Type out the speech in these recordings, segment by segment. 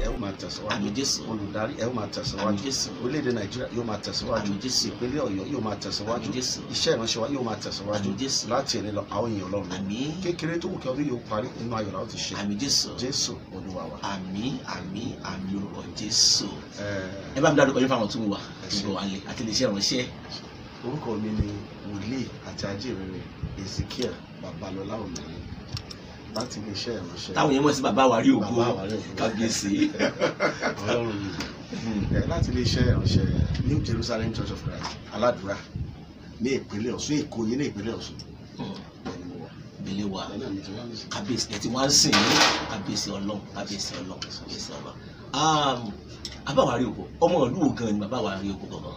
ẹ ó máa tẹ̀síwájú. Àmín Jésù. Olùdarí ẹ ó máa tẹ̀síwájú. Àmín Jésù. Orílẹ̀-èdè Nàìjíríà yóò máa tẹ̀síwájú. Àmín Jésù. Ìpínlẹ̀ Ọ̀yọ́ yóò máa tẹ̀síwájú. Àmín Jésù. Iṣẹ́ ìránṣẹ́ wa yóò máa tẹ̀síwájú. Àmín Jésù. Láti ẹni lọ àwọn èèyàn Ọlọ́run. Àmín. Kékeré tó wù kí ọdún yóò parí nínú ayọ̀ la ó ti ṣe. Àmín Jésù. Jésù Olúwa wa. Àmín àmín àmín orúkọ Jésù. Ẹ bá mi dárúkọ yín fáwọn tó ń wà gbogbo wa lé àti lè ṣe ìránṣẹ́. Orúkọ mi ni wòlíì àti ajínrere Ezekiel Babalọlá Òmìnirin láti ilé iṣẹ́ ìránṣẹ́. Táwọn yẹn mọ̀ sí bàbá àwárí ògo. Bàbá àwárí ògo. Kábíyèsí. Ọlọ́run mi. Láti ilé iṣẹ́ ìránṣẹ́ New Jerusalem Church of Christ Aládùúrà ní ìpínlẹ̀ Ọ̀ṣun, Èkó yìí ní ìpínlẹ̀ Ọ̀ṣun. Bẹ̀lẹ̀ wa kábíyèsí ẹ̀ tí wọ́n á sìn ní kábíyèsí Ọlọ́run kábíyèsí Ọlọ́run kábíyèsí Ọlọ́run. Bàbá àwárí ògo ọmọ ìlú wo gan ni bàbá àwárí ògo gangan?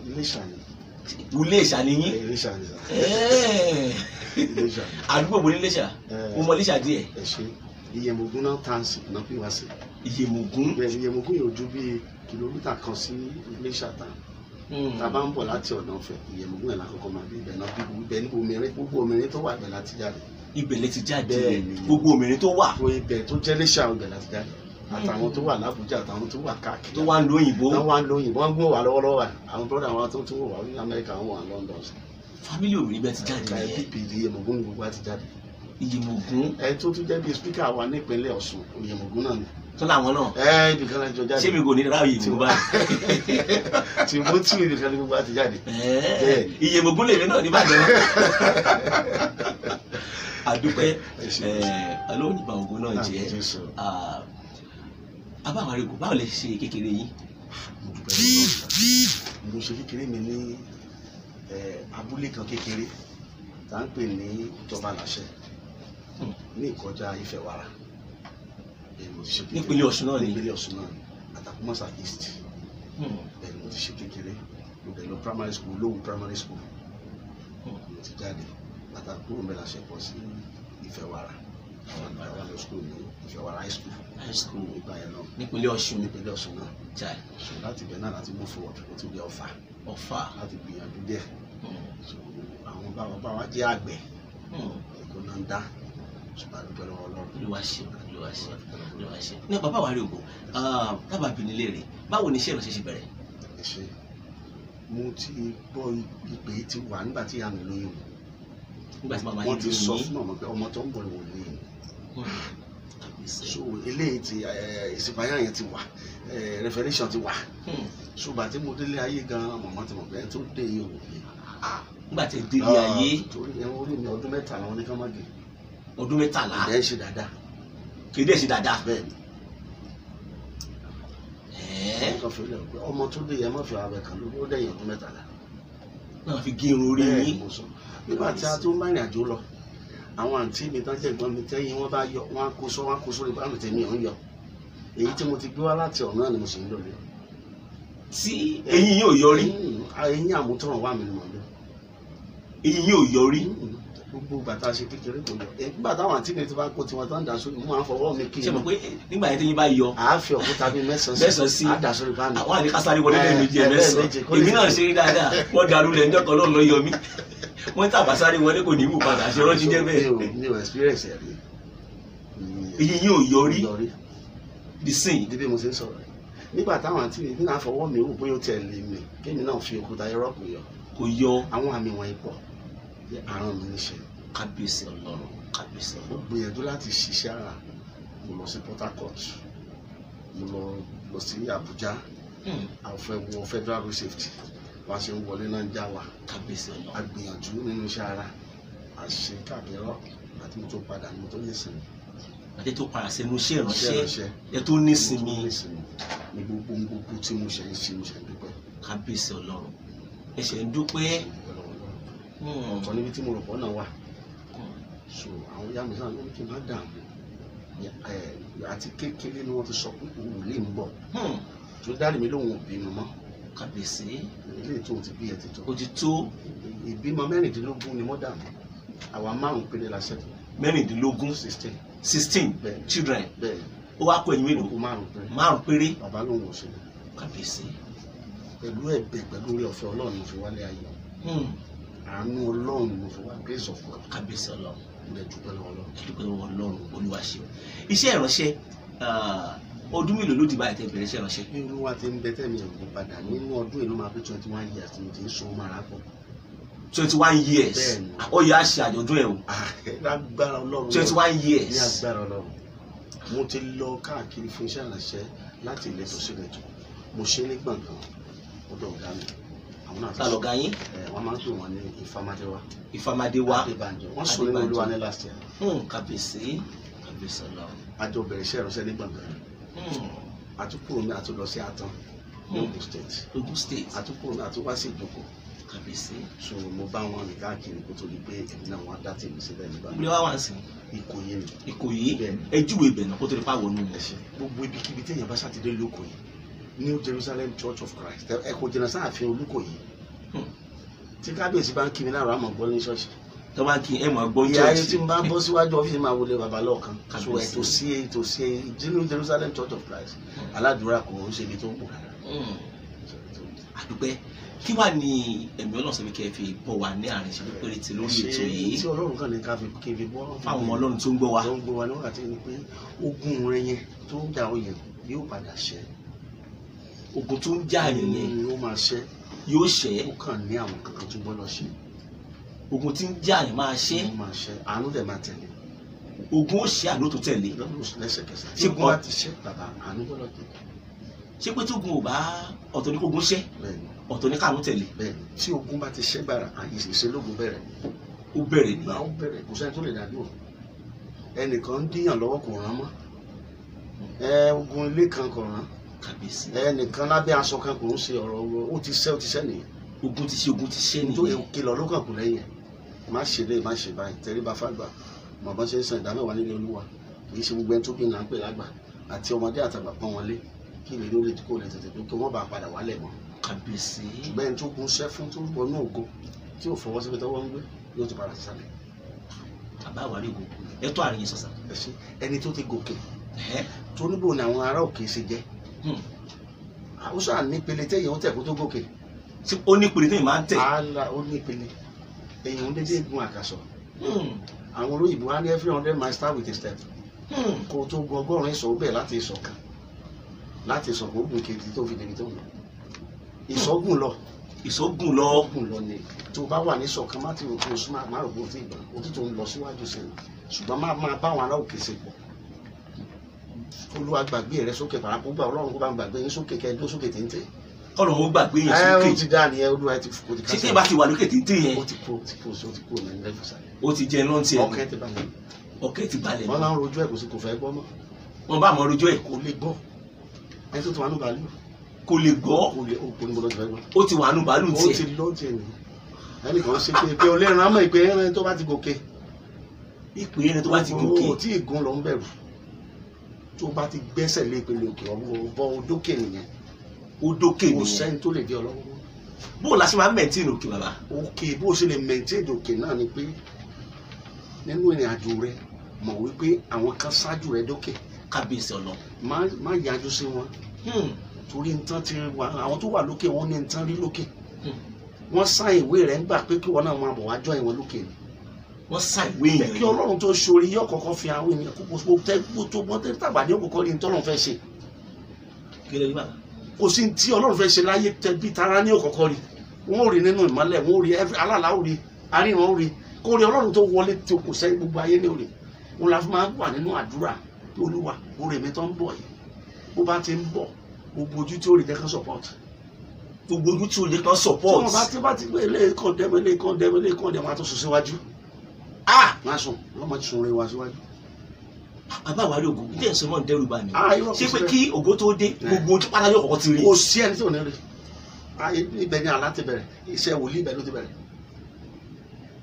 Iléṣà ni. Iléṣà ni yín? Iléṣà ni. Àdúgbò wo ní Iléṣà? Mo mọ Iléṣà díẹ̀. Ẹ ṣe Iyemògún náà tàǹsì náà pè wá sí. Iyemògún. Bẹ́ẹ̀ Iyemògún yóò ju bí kìlómítà kan sí Iléṣà tán. Tá a bá ń bọ̀ láti ọ̀nà Ọ̀fẹ́ Iyemògún yẹn lákòókò máa bí ibẹ̀ náà bí ibẹ̀ ní obìnrin gbogbo obìnrin tó wà ibẹ̀ láti jáde. Ibẹ̀ lẹ ti jáde gbogbo obìnrin tó wà. Ibẹ̀ tó jẹ́ Iléṣà ibẹ̀ láti jáde. Àtàwọn tó wà l'Ábùjá àtàwọn tó wà káàkiri. Tó wà ń lo òyìnbó. Tó wà ń lo òyìnbó wọ́n gbé wà lọ́wọ́lọ́wọ́ àwọn brọ́dà wọn tó tún wà ní Amẹ́ríkà wọn wà London. Fámílì obìnrin bẹ́ẹ̀ ti jáde nìyẹn. PPD Iyemògún ni gbogbo àti jáde. Iyemògún. Ẹ tó tún jẹ́ bí spíkà wa nípínlẹ̀ Ọ̀ṣun Iyemògún náà ni. Tó láwọn náà. Ibìkan náà jọ jáde. Ṣé mi kò ní ráàyè ìbò báyìí? Timothy ibìkan ni gbogbo àti jáde. Iyemògún lèmi náà nìbàdàn. Àdúpẹ́ Ọlọ́run nípa ògo náà jẹ́. Bàbá àwárí ògo báwo lè ṣe kékeré yín? Mo dúpẹ́ lọ́wọ́. Mo ṣe kékeré mi ní abúlé kan kékeré tá à ń pè ní Ìjọba Láṣẹ ní ìkọjá Ifẹ̀wàrà. Nípínlẹ̀ Ọ̀ṣun náà ni. Nípínlẹ̀ Ọ̀ṣun náà ni Àtàkùmọ̀sà East. Bẹ́ẹ̀ ni mo ti ṣe kékeré. Mo bẹ̀ lọ primary school Lówu primary school. Mo ti jáde Àtàkùmọ̀ mẹ́la ṣe pọ̀ sí Ifẹ̀wàrà. Àwọn lọ school ní Ifẹ̀wàrà high school. High school ìgbà yẹn náà. Nípínlẹ̀ Ọ̀ṣun. Nípínlẹ̀ Ọ̀ṣun náà. Jai. Láti ibẹ̀ náà láti mú forward ó tún jẹ́ Ọ̀fà. Ọ̀fà. Láti gbìyànjú díẹ̀. Àwọn bàbá wa jẹ́ àgbẹ̀. Ẹ̀kọ́ náà ń dá. Ṣùgbọ́n àdúgbò lọ́wọ́ Ọlọ́run. Olúwa ṣe. Ní bàbá àwárí ògo dábàá bí nílé rẹ̀ báwo ni iṣẹ́ ìránṣẹ́ ṣe bẹ̀rẹ̀? Ẹ ṣé mo ti gbọ́ ìpè tí wà nígbà tí ìyá mi lóyún. Nígbà tí màmá yìí wọ́n ti sọ fún ọmọ pé ọmọ tó ń bọ̀ ìwò ní. So eléyìí ti ìsìnpáyà yẹn ti wà revelation ti wà. Ṣùgbọ́n àti mo délé ayé gan-an màmá ti mọ̀ pé ẹni tó dé yìí ò ní. Nígbà tí délé ayé. Torí ẹ̀wọ̀n orí mi ọdún 13 wọn ní ká má gé. Ọdún 13. Ìdẹ́ ṣe dáadáa. Kéde ṣe dáadáa. Bẹ́ẹ̀ ni. Ọmọ tó dé yẹn má fi àwẹ̀ kan lórí ó dẹ̀yìn ọdún 13. Náà fi gé irun orí yín. Nígbà tí a tó ń bá ìrìn àjò lọ àwọn àǹtí mi tán jẹ́ ìgbọ́n mi tẹ́yìn wọ́n bá yọ wọ́n á kó sórí báàmì tèmi ò ń yọ èyí tí mo ti gbé wá láti ọ̀nà ni mo sì ń lò lé. Tí eyín yóò yọrí. Eyín àmútọ̀ràn wà mí ni mo lò. Eyín yóò yọrí. Gbogbo ìgbà tá a ṣe kékeré kò yọ. Nígbà táwọn àǹtí mi ti bá kó tiwọn tán dà sórí mo máa ń fọwọ́ mi kí. Ṣé mo pé nígbà yẹn tẹ́yìn bá yọ. À á fi òkúta bíi mẹ́sàn-án sí á dà sórí báàmì. Àwọn àdìkà sáré wọlé lẹ́ẹ̀mejì mẹ́sàn-án. Èmi náà ṣe rí dáadáa wọ́n darú lẹ̀ ńjọ́ kan lọ́ọ́ lọ́ yọ mí. Wọ́n tàbá sáré wọlé kò ní wù padà ṣe rọ́jí jẹ́ bẹ́ẹ̀. Mi ò experience ẹ̀ rí. Eyín yóò yọrí. Di sìn. Díbí mo ṣe ń sọ̀rọ̀ nígbà táwọn àǹtí mi náà fọwọ́ mi wò bóyá ó tẹ̀ lé mi kémi náà fi òkúta ẹrọ́ kò yọ. Kò yọ. Àwọn àmì wọ̀nyí pọ̀ àrùn mi níṣẹ́. Kábíyèsí Ọlọ́run kábíyèsí Ọlọ́run. Mo gbìyànjú láti ṣiṣẹ́ ara mo lọ sí Port Harcourt mo lọ sí Abuja àwọn federal road safety wọ́n ṣe ń wọlé náà ń já wa. Kábíyèsí Ọlọ́run. A gbìyànjú nínú iṣẹ́ ara àṣẹ káàkiri àti mo tó padà ní mo tó ní ìsinmi. Àti tó padà sínú iṣẹ́ ìránṣẹ́ ẹ tó ní ìsinmi. Ní gbogbo tí mo ṣe ń ṣe mo ṣe ń dúpẹ́. Kábíyèsí Ọlọ́run ẹ ṣe ń dúpẹ́. Ọ̀tọ̀ níbi tí mo rò pọ̀ náà wà. So àwọn ìyá mi sáà ló ń kí n má dààmú àti kékeré ni wọ́n ti sọ pé òun lè ń bọ̀ tó dáàrí mi lóhun òbí mi mọ́. Kábíyèsí. Ilé tó ti bí ẹ ti tó. O ti tó. Ìbímọ 16 ni mo dààmú àwa 5 péré la ṣẹ́tù. 16. 16 children. Bẹ́ẹ̀. Ó wá kó ẹ̀yin mélòó? 5 péré. Bàbá lóhun ò ṣe. Kábíyèsí. Pẹ̀lú ẹ̀bẹ̀ pẹ̀lú orí ọ̀fẹ́ Ọlọ́run mo fi wálé ayé. Àánú Ọlọ́run mo fi wá grace of God. Kábíyèsí Ọlọ́run. Mo lè dúpẹ́ lọ́wọ́ Ọlọ́run. Dúpẹ́ lọ́wọ́ Ọlọ́run Olúwa ṣe. Iṣẹ́ ìránṣẹ́ ọdún mélòó ló di báyìí tẹ́ bẹ̀rẹ̀ iṣẹ́ ìránṣẹ́? bí olúwa ti ń bẹ tẹ́mi ẹ̀rù padà nínú ọdún ìlú máa pé 21 years mo ti ń so mara pọ̀. 21 years. Bẹ́ẹ̀ni. Ó yẹ á ṣe àjọ̀dún ẹ̀ o. lágbára ọlọ́run. 21 years. ní agbára ọlọ́run. mo ti lọ káàkiri fún iṣẹ́ ìránṣẹ́ láti ìletò sí ìletò. mo ṣe ní gbọ̀ngàn ọ̀dọ̀ ọ̀gá mi. àwọn náà ta lọ̀gá yín? wọ́n máa ń pè wọ́n ní Ìfàmádéwá. Ìfàmádéwá. Adébánjọ wọ́n sọ nínú olúwa ní last year. Kábíyèsí Ọlọ́run. àjọ bẹ̀rẹ̀ iṣẹ́ ìránṣẹ́ ní gbọ̀ngàn. àtúkùrò mi àti lọ sí Àtàn ní Ogun State. Ogun State. àtúkùrò mi àti wá sí Ìjókòó. Kábíyèsí. so mo bá wọn rìn káàkiri kó tó di pé èmi náà wọn dá tèmi sílẹ̀ nígbà Ìgbìlẹ̀ wá wà sí. Ìkòyí ni. Ìkòyí. Bẹ́ẹ̀ni. Ẹ júwe ibẹ̀ náà kó tó di pa wọnú wọn. gbogbo ibikíbi téèyàn bá ṣàtidé l'Ìkòyí New Jerusalem Church of Christ ẹ kò jìnnà sáàfin Olúkòyí tí kábíyèsí bá ń kí mi láàárọ̀ àmọ́ gbọ́ ní ṣọ́ọ̀ṣì. tó bá kí ẹ máa gbọ́ ìyá ayé tí n bá bọ́ síwájú ọ́fíìsì máa wọlé bàbá lọ́ọ̀kan so ẹ̀ tó sí New Jerusalem Church of Christ aládùúrà kò ń ṣe ibi tó ń pò rárá. àdúpẹ́ kí wàá ní ẹ̀mí Ọlọ́run sọ pé kẹ́ ẹ fi bọ̀ wá ní àárín ìṣẹ́jú péréte lórí ètò yìí tí Ọlọ́run kàn ní ká fi kébi bọ́ fáwọn ọmọ Ọlọ́run tó ń gbọ́ wa. tó ń gbọ́ wa ní wákàtí ni pé ogun rẹ yẹn tó ń jà oyè yóò padà ṣẹ́. ogun tó ń jà yẹn ó máa ṣẹ́. yóò ṣẹ́. ó kàn ní àwọn kankan tó gbọ́dọ̀ ṣe. ogun tí ń jà yẹn máa ṣẹ́. ó máa ṣẹ́ àánú dẹ̀ máa tẹ̀lé. ogun ó ṣẹ́ àánú tó tẹ̀lé. lẹ́sẹ̀kẹsẹ̀ ṣé ogun bá ti ṣẹ́ bàbá àánú gbọ́dọ̀ tẹ̀lé. ṣé pé tí ogun ò bá ọ̀tọ̀ ní kó ogun ṣẹ́ ọ̀tọ̀ ní káàánú tẹ̀lé. bẹ́ẹ̀ni tí ogun bá ti ṣẹ́ gbàrà ìṣelógun bẹ̀rẹ̀. ó bẹ̀rẹ̀ ni. ó bẹ̀rẹ̀ kò sẹ́ni tó lè dàdúrà ẹnìkan ń díyàn lọ́wọ́ kò rán mọ́ ogun ilé kan kò rán Kábíyèsí. ẹnìkan lábẹ́ aṣọ kan kò ń ṣe ọ̀rọ̀ ó ti ṣẹ́ nìyẹn. ogun ti ṣẹ́ nìyẹn. tó kìlọ̀ ló kàn kù lẹ́yìn má ṣe lé má ṣe báyìí tẹríba fàgbà mọ̀bọ́n ṣe ń san ìdámẹ́wàá nílé Olúwa kì í ṣe gbogbo ẹni tó bí là ń pè lágbà àti ọmọdé àtàgbà pọ́n wọn lé kí ilé ló lè kó lè tètè pé kí wọ́n bá padà wálẹ̀ mọ́. Kábíyèsí. ṣùgbọ́n ẹni tó gun ṣẹ́ fún tó wọnú ògo tí ò fọwọ́ síbi tọ́wọ́ ń gbé yóò ti padà sísàlẹ̀. bàbá àwárí ògo ẹ tó àárín yẹn sọ̀sà. ẹni tó ti gòkè tó níbo ni àwọn ará òkè ṣe jẹ́ ó ṣáà nípele téèyàn ó tẹ̀ kó tó gòkè. ó nípele téèyàn máa ń tẹ̀. ó nípele èèyàn ń dédé gun àkàsọ̀ àwọn olóyìnbó á ní every 100 miles start with a step kó tó gun 100 ìsọ̀ bẹ́ẹ̀ láti ìsọ̀ kan láti ìsọ̀ kó gun kejì tó fi débi tó ń lọ ìsọ̀gùn lọ ni tó bá wà ní ìsọ̀kan má ti rò pé oṣù má rò pé o ti gbà o tún tó ń lọ síwájú sí i ṣùgbọ́n máa bá àwọn ará òkè ṣe pọ̀ Olúwa gbàgbé rẹ sókè parapọ̀ gbà Ọlọ́run kó bá ń gbàgbé yín sókè kẹ́ẹ́dó sókè téńté. Ọlọ́run ó gbàgbé yín sókè. ó ti dá nìyẹn Olúwa ti kó ti kásẹ̀. ṣé bá ti wà lókè téńté yẹn. ó ti kó ní lẹ́fù sálẹ̀. ó ti jẹ lọ́ntì ẹ̀. ọkẹ́ ti balẹ̀. wọ́n náà rojú ẹ̀ kò sí kò fẹ́ gbọ́ mọ́. wọ́n bá mọ rojú ẹ̀. kò lè gbọ́ ẹni tó ti wà nù bàálù. kò lè gbọ́. kò ní gbọ́dọ̀ fẹ́ gbọ́. ó ti wà nù bàálù tiẹ̀. ó ti lọ́ tiẹ̀ nìyẹn. ẹnìkan ṣe pé olóòrùn àmọ́ ìpè ẹran tó bá ti gòkè. ìpè ẹran tó bá ti gòkè. ó tí ìgún lọ ń bẹ̀rù tó bá ti gbẹ́sẹ̀ lé ìpele òkè ọ̀bọ odókè nìyẹn. odókè nìyẹn. kò sẹ́ni tó lè dé ọlọ́wọ́. bó o la ṣe máa ń mẹ̀ntìn òkè bàbá. òkè bó o ṣe lè mẹ̀ntìn òkè náà ni pé nínú ìrìn àjò rẹ mọ̀ wípé àwọn kan ṣáájú rẹ dókè. Kábíyèsí Ọlọ́run. má yájú sí wọn torí nǹkan ti wà àwọn tó wà lókè wọn ní nǹkan rí lókè wọ́n sá ìwé rẹ̀ ń gbà pé kí wọn náà máa bọ̀ wá jọ ìwọ̀n lókè ni. wọ́n sá ìwé yẹn. kí Ọlọ́run tó ṣorí yóò kọ́kọ́ fi àwọn ènìyàn kókó tó gbọ́n tẹ́ tàbádé òkòkò ní tọ́lọ́run fẹ́ ṣe. kò sí tí Ọlọ́run fẹ́ ṣe láyé tẹbí tara ní òkòkò rí wọ́n rí nínú ìmọ́lẹ̀ wọ́n rí alálà ó rí aríran ó rí kó rí Ọlọ́run tó wọlé tí kò sẹ́yìn gbogbo ayé ní òrè wọn la fi máa ń wà nínú àdúrà Olúwa oore mi tó ń bọ̀ yìí bó bá ti ń bọ̀ gbogbo ojú tí ó rí jẹ́ kán support gbogbo ojú tí ó lè kan support. tí wọ́n bá ti gbé ilé kan dẹ́mu wọn á tó sùn síwájú. máa sùn wọ́n máa sùn rẹ̀ wá síwájú. bàbá àwárí ògo ní ẹ̀sùn náà dẹ́rù bá mi. ṣé pé kí ògo tó dé gbogbo ojú pátá yóò kọ́kọ́ ti rí. kò sí ẹni tí ò ní rí ibẹ̀ ni àlá ti bẹ̀rẹ̀ iṣẹ́ wòlíì ibẹ̀ ló ti bẹ̀rẹ̀.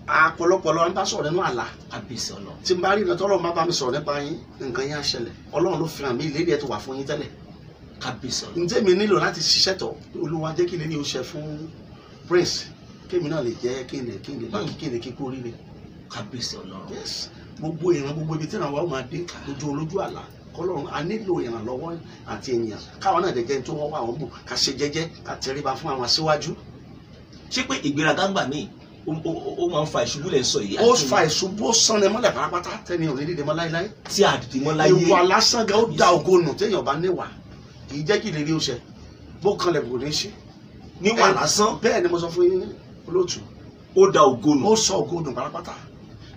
àpọ̀lọpọ̀lọ ń bá sọ̀rọ̀ nínú àlá. Kábíyèsí Ọlọ́run. tí n bá rí iná tọ́lọ́ máa bá mi sọ̀rọ̀ nípa yín nǹkan yín á ṣẹlẹ̀ Ọlọ́run ló fi hàn mí ìlérí ẹ̀ tó wà fún yín tẹ́lẹ̀. Kábíyèsí Ọlọ́run. ǹjẹ́ mi nílò láti ṣiṣẹ́ tọ̀ Olúwa jẹ́ kí ilé ní o ṣe fún Prince kémi náà lè jẹ́ kí n lè kíkó oríire. Kábíyèsí Ọlọ́run. gbogbo ìran gbogbo ibi tí ìrànwọ́ máa dé lójú àlá kọ́lọ́run a nílò ìrànlọ́wọ́ àti ènìyàn káwọn náà jẹ́jẹ́ tó wọ́n wà wọ́n bù ká ṣe jẹ́jẹ́ ká tẹríba fún àwọn aṣíwájú. ṣé pé ìgbéraga ń gbà mí ó máa ń fa ìṣubú lẹ́ ń sọ yìí. ó fa ìṣubú ó sàn ní mọ́lẹ̀ pátápátá tẹ́ni ò ní dìde mọ́ láéláé. tí a dìde mọ́ láyé. ìwà lásán gan ó da ògo nù téèyàn bá níwà kì í jẹ́ kí ìlérí ó ṣẹ bó kanlẹ̀ kò ní ṣe. níwà lásán. bẹ́ẹ̀ ni mo sọ fún yín olóòtú. ó da ògo nù. ó sọ ògo nù pátápátá.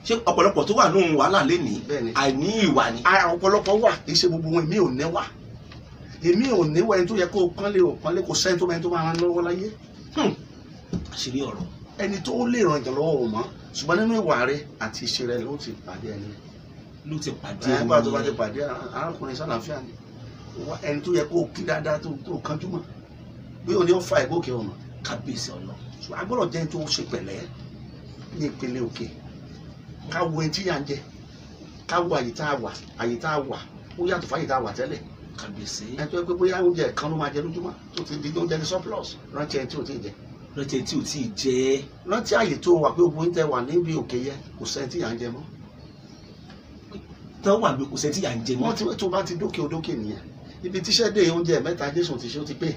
ṣé ọ̀pọ̀lọpọ̀ tó wà nínú wàhálà lénìí àìní ìwà ni. ọ̀pọ̀lọpọ̀ wà kì í ṣe gbogbo wọn èmi ò níwà èmi ò níwà ẹni tó yẹ kó pọ́nlé kò sẹ́ni tó máa ń tó máa ń lọ́wọ́ láyé. àṣírí ọ̀rọ̀. ẹni tó lè ràn jàn lọ́wọ́ ò mọ́ ṣùgbọ́n nínú ìwà rẹ àti ìṣe rẹ ló ti pàdé ẹni. ló ti pàdé ẹni. ẹgbẹ́ tó bá ti pàdé arákùnrin sálàáfíà ni ẹni tó yẹ kó kí dáadáa tó kánjú mọ́ bí o ní ó fa ìgòkè ọ̀nà. kábíyèsí ọ̀nà. agbọ́dọ̀ jẹ́ tó ṣe pẹ̀lẹ́ ní ìpele òkè ká wo ẹni tí yà ń jẹ ká wo àyè tá a wà ó yàtọ̀ fáyè tá a wà tẹ́lẹ̀. kábíyèsí. ẹ tó yẹ pé bóyá oúnjẹ kan ló máa jẹ lójúmọ́ tó ti di oúnjẹ ní surplus rántí ẹni tí ò tí ì jẹ. rántí ẹni tí ò tí ì jẹ. rántí àyè tó wà pé ogun tẹ wà níbi òkè yẹ kò sẹ́ni tí yà ń jẹ mọ́. tán wà bí kò sẹ́ni tí yà ń jẹ mọ́. wọ́n ti tó bá ti dókè odókè nìyẹn ibi tíṣẹ́ dé oúnjẹ mẹ́ta Jésù ti ṣe ó ti pé.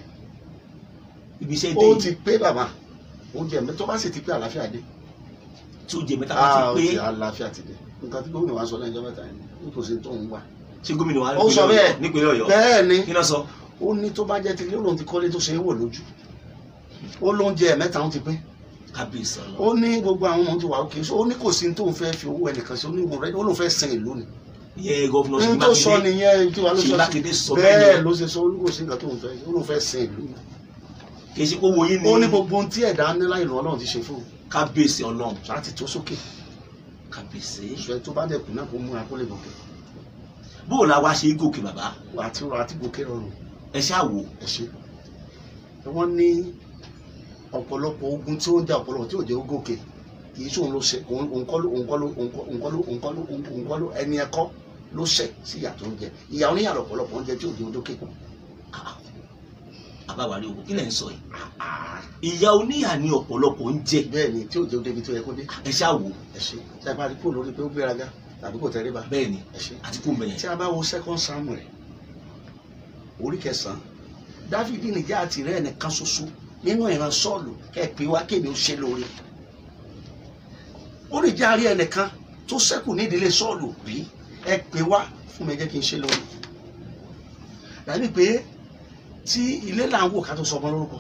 ibi iṣẹ́ dé ó ti pé bàbá oúnjẹ mẹ́ta tó bá sì ti pé àlàáfíà dé. tí oúnjẹ mẹ́ta bá ti pé àlàáfíà ti dé nǹkan tí gómìnà wa sọ lẹ́yìn ọjọ́ mẹ́ta yẹn kò sí tó ń wà. ṣé gómìnà wa ó sọ bẹ́ẹ̀ nípínlẹ̀ Ọ̀yọ́ bẹ́ẹ̀ ni kí ló sọ. ó ní tó bá jẹ́ ti ilé olóhùn ti kọ́lé tó ṣe é wò lójú ó lóúnjẹ mẹ́ta ó ti pé. kábíyèsí ọ̀nà. ó ní gbogbo àwọn ọmọ ti wà òkè ó ní kò sí tó ń fẹ́ fi owó ẹnìkan sí ó lóun fẹ́ sin ìlú ni. yẹ gọvnọ Ṣèyí Mákindé tó sọ nìyẹn tí wàá ló sọ bẹ́ẹ̀ ló ṣe sọ ó ní kò sí nǹkan tó ń fẹ́ ó lóun fẹ́ sin ìlú ni. kì í ṣe pé owó yín ni. ó ní gbogbo ohun tí ẹ̀dá ní láì lọ Ọlọ́run ti ṣe fún un. kábíyèsí Ọlọ́run. láti tó sókè. kábíyèsí. ìṣẹ́ tó bá dẹ̀kun náà kó múra kó lè gòkè. bó o la wá ṣe é gòkè bàbá. àti gòkè rọrùn. ẹ ṣáà wò. ẹ ṣe. wọ́n ní ọ̀pọ̀lọpọ̀ ogun tí ó ń jà ọ̀pọ̀lọpọ̀ tí ò jẹ́ ó gòkè kì í ṣòun ló ṣe òǹkọ́ ló ẹni ẹ̀kọ́ ló ṣẹ̀ sí ìyà tó ń jẹ ìyà oníyà lọ̀pọ̀lọpọ̀ oúnjẹ tí ò jẹ́ ó dókè. àbáwárí owó kí lẹ̀ ń sọ yìí. ìyà oníyà ni ọ̀pọ̀lọpọ̀ ń jẹ. bẹ́ẹ̀ ni tí ò jẹ́ ó débi tó yẹ kó dé. ẹ ṣáà wò. ẹ ṣe tí a bá rí kó lórí pé ó gbéraga tàbí kò tẹríba. bẹ́ẹ̀ ni ẹ ṣe àti kó mẹ́yìn. tí a bá wo 2 Samuel orí 9 Dáfídì nìjà àtìrẹ́ ẹnìkan ṣoṣo nínú ìran Sọ́ọ̀lù kẹ́ẹ̀pẹ́ wá kéde ó ṣe lóore. ó lè jẹ́ àrí ẹnìkan tó ṣẹ́kù nídìílé Sọ́ọ̀lù rí ẹ pè wá fún mi jẹ́ kí n ṣe lóore. dàbí pé tí ilé là ń wò ká tó sọ ọmọ lórúkọ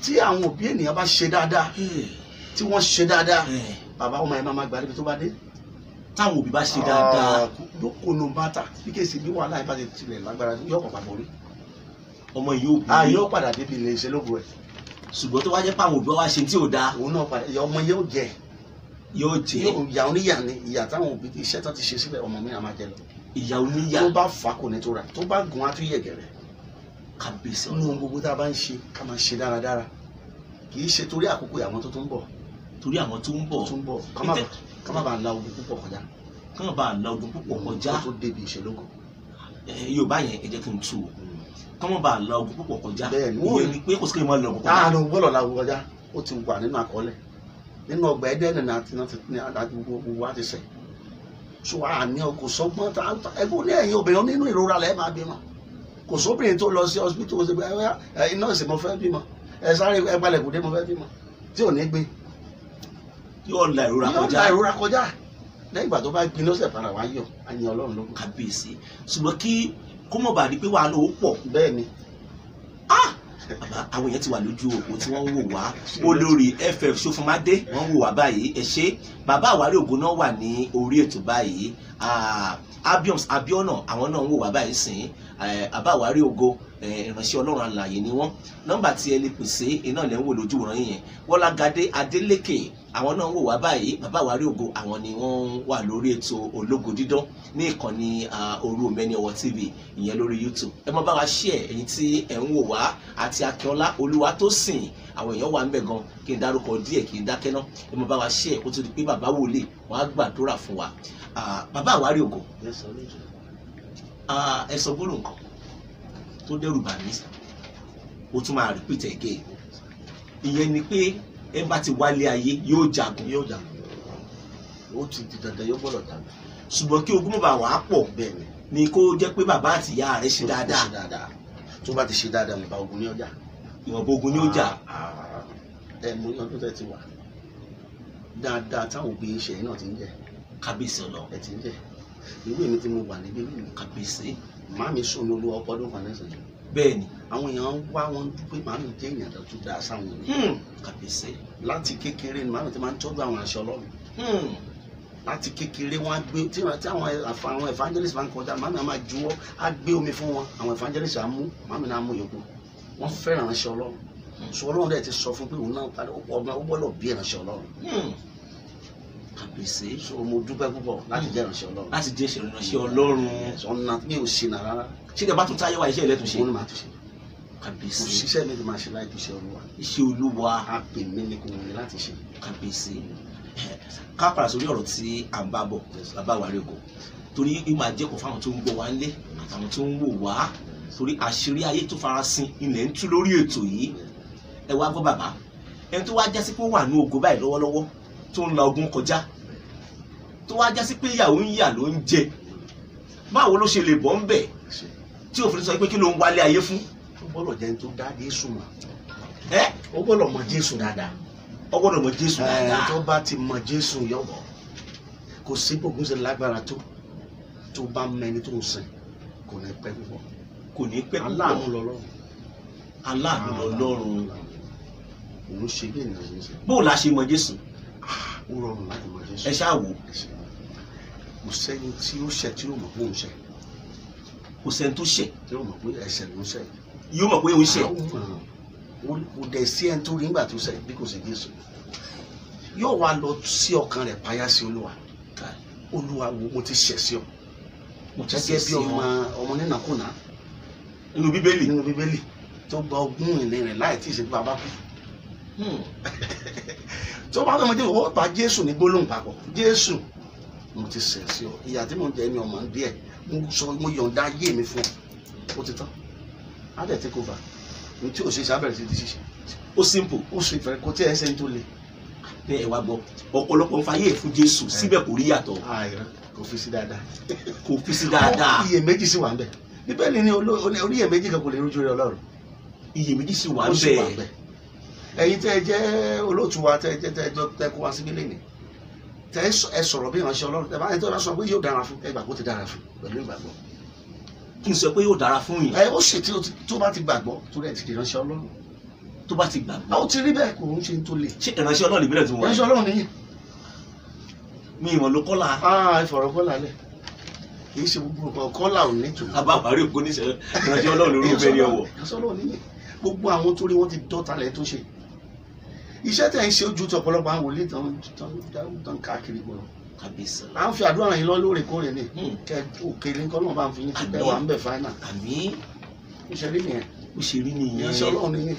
tí àwọn òbí ènìyàn bá ṣe dáadáa tí wọ́n ṣe dáadáa bàbá ọmọ ẹ̀ máa gba níbi tó bá dé. táwọn òbí bá ṣe dáadáa. lókòónú bàtà bí kèsì bí wàhálà ìbá ti tilẹ̀ lágbára yóò pàpà borí. ọmọ yóò bí. yóò padà débi ilé iṣẹ́ lógo ẹ̀. ṣùgbọ́n tó wá jẹ́ pé àwọn òbí wa ṣe tí ò dáa. òun náà padà ọmọ yóò jẹ. yóò jẹ. ìyà oníyà ni ìyà táwọn òbí iṣẹ́ tó ti ṣe sílẹ̀ ọmọ mi àmà jẹ lọ. ìyà oníyà. tó bá fà kò ní tó ra tó bá gun á tún yẹ̀gẹ̀rẹ̀. kábíyèsí ọ̀nà ohun gbogbo tá a bá ń ṣe ká máa ṣe dáradára kì í ṣe torí àkókò àwọn tó tún bọ̀. torí àwọn tó ń bọ̀. ká má bàa la ogun púpọ̀ kọjá. ká má bàa la ogun púpọ̀ kọjá. tó débi ìṣelógo. Yorùbá yẹn ẹ jẹ́ kí n tú o ká má bàa la ogun púpọ̀ kọjá. bẹ́ẹ̀ ni ìyẹn ni pé kò sí kí n máa la ogun kọjá. táànù gbọ́dọ̀ la ogun kọjá ó ti wà nínú àkọọ́lẹ̀ nínú ọgbà Édẹ́nì àti gbogbo wa ti sẹ̀. so àní kò sọgbọ́n ẹgbẹ́ ní ẹ̀yin obìnrin nínú ìrora lẹ́ẹ̀ máa bímọ kò sóbìnrin tó lọ sí hospital ó ṣe pé iná ìsìn mo fẹ́ bímọ ẹ sáré ẹ gbalẹ̀ kùdé mo fẹ́ bímọ tí ò ní gbé. yóò la ìrora kọjá. yóò la ìrora kọjá lẹ́yìn ìgbà tó bá gbin lọ́sẹ̀ padà wá yọ àyìn Ọlọ́run ló kù. kábíyèsí ṣùgbọ́n kí kó mọ̀ bá rí pé wàá lówó pọ̀. bẹ́ẹ̀ ni. bàbá àwọn èèyàn ti wà lójú òpó tí wọ́n ń wò wá olórí FF Ṣófúnmádé wọ́n ń wò wá báyìí ẹ ṣé bàbá Àwárí Ògo náà wà ní orí ètò báyìí Abiona àwọn náà ń wò wá báyìí sìn bàbá Àwárí Ògo ìránṣẹ́ Ọlọ́run alààyè ni wọ́n nọ́mbà tí ẹ lè pèsè iná lẹ́ ń wò lójú ìran yẹn Wọ́lágadé Adélékè àwọn náà ń wò wá báyìí bàbá Àwárí Ògo àwọn ni wọ́n wà lórí ètò Ológo Dídán ní ìkànnì Òru Òmẹ́ni Ọwọ́ TV ìyẹn lórí YouTube ẹ má bá wa share ẹ̀yin tí ẹ ń wò wá àti Akínọlá Olúwatósìn àwọn èèyàn wà ń bẹ̀ gan kí n dárúkọ díẹ̀ kí n dákẹ́ náà ẹ má bá wa share kó tó di pé bàbá wòlé wọn á gbàdúrà fún wa bàbá Àwárí Ògo ẹ sọ gbólóhùn nǹkan tó dẹ́rù bà mí ó tún máa repeat again ìyẹn ni pé ẹ bá ti wálé ayé yóò jagun ó ti di dandan yóò gbọ́dọ̀ jagun ṣùgbọ́n kí ogun bá wà á pọ̀ bẹ́ẹ̀ ni kó jẹ́ pé bàbá àti ìyá rẹ̀ ṣe dáadáa tó bá ti ṣe dáadáa nípa ogun ní ọjà ìwọ̀nba ogun ní ọjà ẹ̀mú ọdún tẹ́ ti wà dáadáa táwọn òbí iṣẹ́ náà ti ń jẹ. kábíyèsí ọlọ. ẹ ti ń jẹ ìwé mi tí mo wà níbí mi. kábíyèsí. màámi sùn ní olúwa ọpọdún kan lẹ́sìn. bẹ́ẹ̀ni. àwọn èèyàn ń wá wọn dúpẹ́ màámi jẹ́ èèyàn tó dáa sáwọn èèyàn. kábíyèsí. láti kékeré ni màámi ti máa ń tọ́jú àwọn aṣọ Ọlọ́run. láti kékeré wọn á gbé tí àwọn evangelist máa ń kọjá màámi á máa juwọ́ á gbé omi fún wọn àwọn evangelist á mú màámi náà mú yòókù wọ́n fẹ́ràn aṣọ Ọlọ́run sọ Ọlọ́run dẹ̀ ti sọ fún pé òun náà ọmọ ó gbọ́dọ̀ bí ìránṣẹ́ Ọlọ́run. kábíyèsí. so mo dúpẹ́ púpọ̀ láti jẹ́ ìránṣẹ́ Ọlọ́run. láti jẹ́ ìránṣẹ́ Ọlọ́run. ọ̀nà mi ò ṣìnà rárá. ṣé ìjọba tún táyé wa iṣẹ́ ilẹ̀ tún ṣe. òun ni màá tún ṣe. kábíyèsí. kò síṣẹ́ mi ti máa ṣe láì fi ṣe Olúwa. iṣẹ́ Olúwa. a pè mí ní kò wọ́n mi láti ṣe. kábíyèsí. ká padà sórí ọ̀rọ̀ tí à ń bá bọ̀ bàbá Wàrí Ògo torí ó máa jẹ́ kó fáwọn tó ń gbọ́ wá ńlé àtàwọn tó ń wò wá torí àṣírí ayé tó farasin ilẹ̀ ń tú lórí ètò yìí ẹ wá gbọ́ bàbá ẹni tó wá jásí pé ó wà ní ògo báyìí lọ́wọ́lọ́wọ́ tó ń la ogun kọjá tó wá jásí pé ìyàwó ń yà ló ń jẹ báwo ló ṣe lè bọ́ ń bẹ̀ tí òfin sọ pé kí ló ń wálé ayé fún. ó gbọ́dọ̀ jẹ́ tó dá Jésù mọ̀. ó gbọ́dọ̀ mọ Jésù dáadáa. ó gbọ́dọ̀ mọ Jésù dáadáa. tó bá ti mọ Jésù yọ̀bọ̀ kò sí gbogbo ṣe lágbára tó bá mẹni tó ń sìn kò ní pẹ́ púpọ̀. kò ní pẹ́ púpọ̀. aláàánú lọ́lọ́run. aláàánú lọ́lọ́run. òun ṣe bí ènìyàn ṣe ń ṣe. bó o la ṣe mọ Jésù. ó rọrùn láti mọ Jésù. ẹ ṣáà wò. kò sẹ́ni tí ó ṣẹ̀ tí ó mọ̀ pé òun ṣẹ̀. kò sẹ́ni tó ṣẹ̀. tí ó mọ̀ pé ẹ̀ṣẹ̀ ló ń ṣẹ̀. yóò mọ̀ pé òun ṣẹ̀. kò dẹ̀ sí ẹni tó rí nígbà tó ṣẹ̀ bí kò sí Jésù. yóò wá lọ sí ọkàn rẹ̀ payá sí Olúwa. Olúwa wo mo ti ṣẹ̀ sí ọ. gẹ́gẹ́ bí ọmọ nínàkúnà. nínú Bíbélì tó gba ogún ìní rẹ̀ láì tí ì ṣe pé bàbá kú. tó bá fẹ́ mọ bá Jésù ní gbólóhùn papọ̀ Jésù mo ti ṣẹ̀ sí ọ ìyà tí mo ń jẹ mi ọmọ díẹ̀ mo yọ̀ǹda ayé mi fún ọ ó ti tán á dẹ̀ take over ní tí ò ṣe sábẹ̀rẹ̀ sí ti ṣiṣẹ́. ó simple. ó ṣe ìfẹ́ kó tí ẹ ṣe ń tó le. ní ẹ wá gbọ́ ọ̀pọ̀lọpọ̀ ń fayé fún Jésù síbẹ̀ kò rí yàtọ̀. kò fi sí dáadáa. kò fi sí dáadáa. iyèméjì sì wà ń bẹ̀ Bíbélì ní orí iyèméjì kan kò lè rújú rẹ Ọlọ́run. iyèméjì sì wà ń bẹ̀. ẹ̀yin tẹ́ ẹ jẹ́ olóòtú wa tẹ́ ẹ kó wá síbí lẹ́nìí tẹ́ ẹ sọ̀rọ̀ bí ìránṣẹ́ Ọlọ́run tẹ́ bá sọ pé yóò dára fún ẹ gbà kó ti dára fún pẹ̀lú ìgbàgbọ́. kí n sọ pé yóò dára fún yín. ó ṣe tó bá ti gbàgbọ́ tó rẹ̀ ti di ìránṣẹ́ Ọlọ́run. tó bá ti gbàgbọ́. ó ti rí bẹ́ẹ̀ kò ń ṣe tó le. ṣé ìránṣẹ́ Ọlọ́run ìbílẹ̀ tó wọ̀. ìránṣẹ́ Ọlọ́run nìyí. mi ìmọ̀ ló kọ́là. ìfọ̀rọ̀ kọ́là lẹ̀ kì í ṣe gbogbo kọ́là ò ní tù. bàbá Wàrí Ògo ní ìránṣẹ́ Ọlọ́run lórí ìbẹ́ ni ọwọ́. ìránṣẹ́ Ọlọ́run nìyí gbogbo àwọn tó rí wọn ti dọ́ta lẹ̀ tó ṣe iṣẹ́ tẹ̀ ń ṣe ojú tí ọ̀pọ̀lọpọ̀ àwọn wòlíì tán káàkiri gbọ́dọ̀. kábíyèsí. à ń fi àdúrà yín lọ lóòrèkóòrè ni kẹ òkèlè nǹkan náà bá ń fi yín ti bẹ́ẹ̀ wà ń bẹ̀ fáínà. àmín. ó ṣe rí nìyẹn. ó ṣe rí nìyẹn. ìránṣẹ́ Ọlọ́run nìyẹn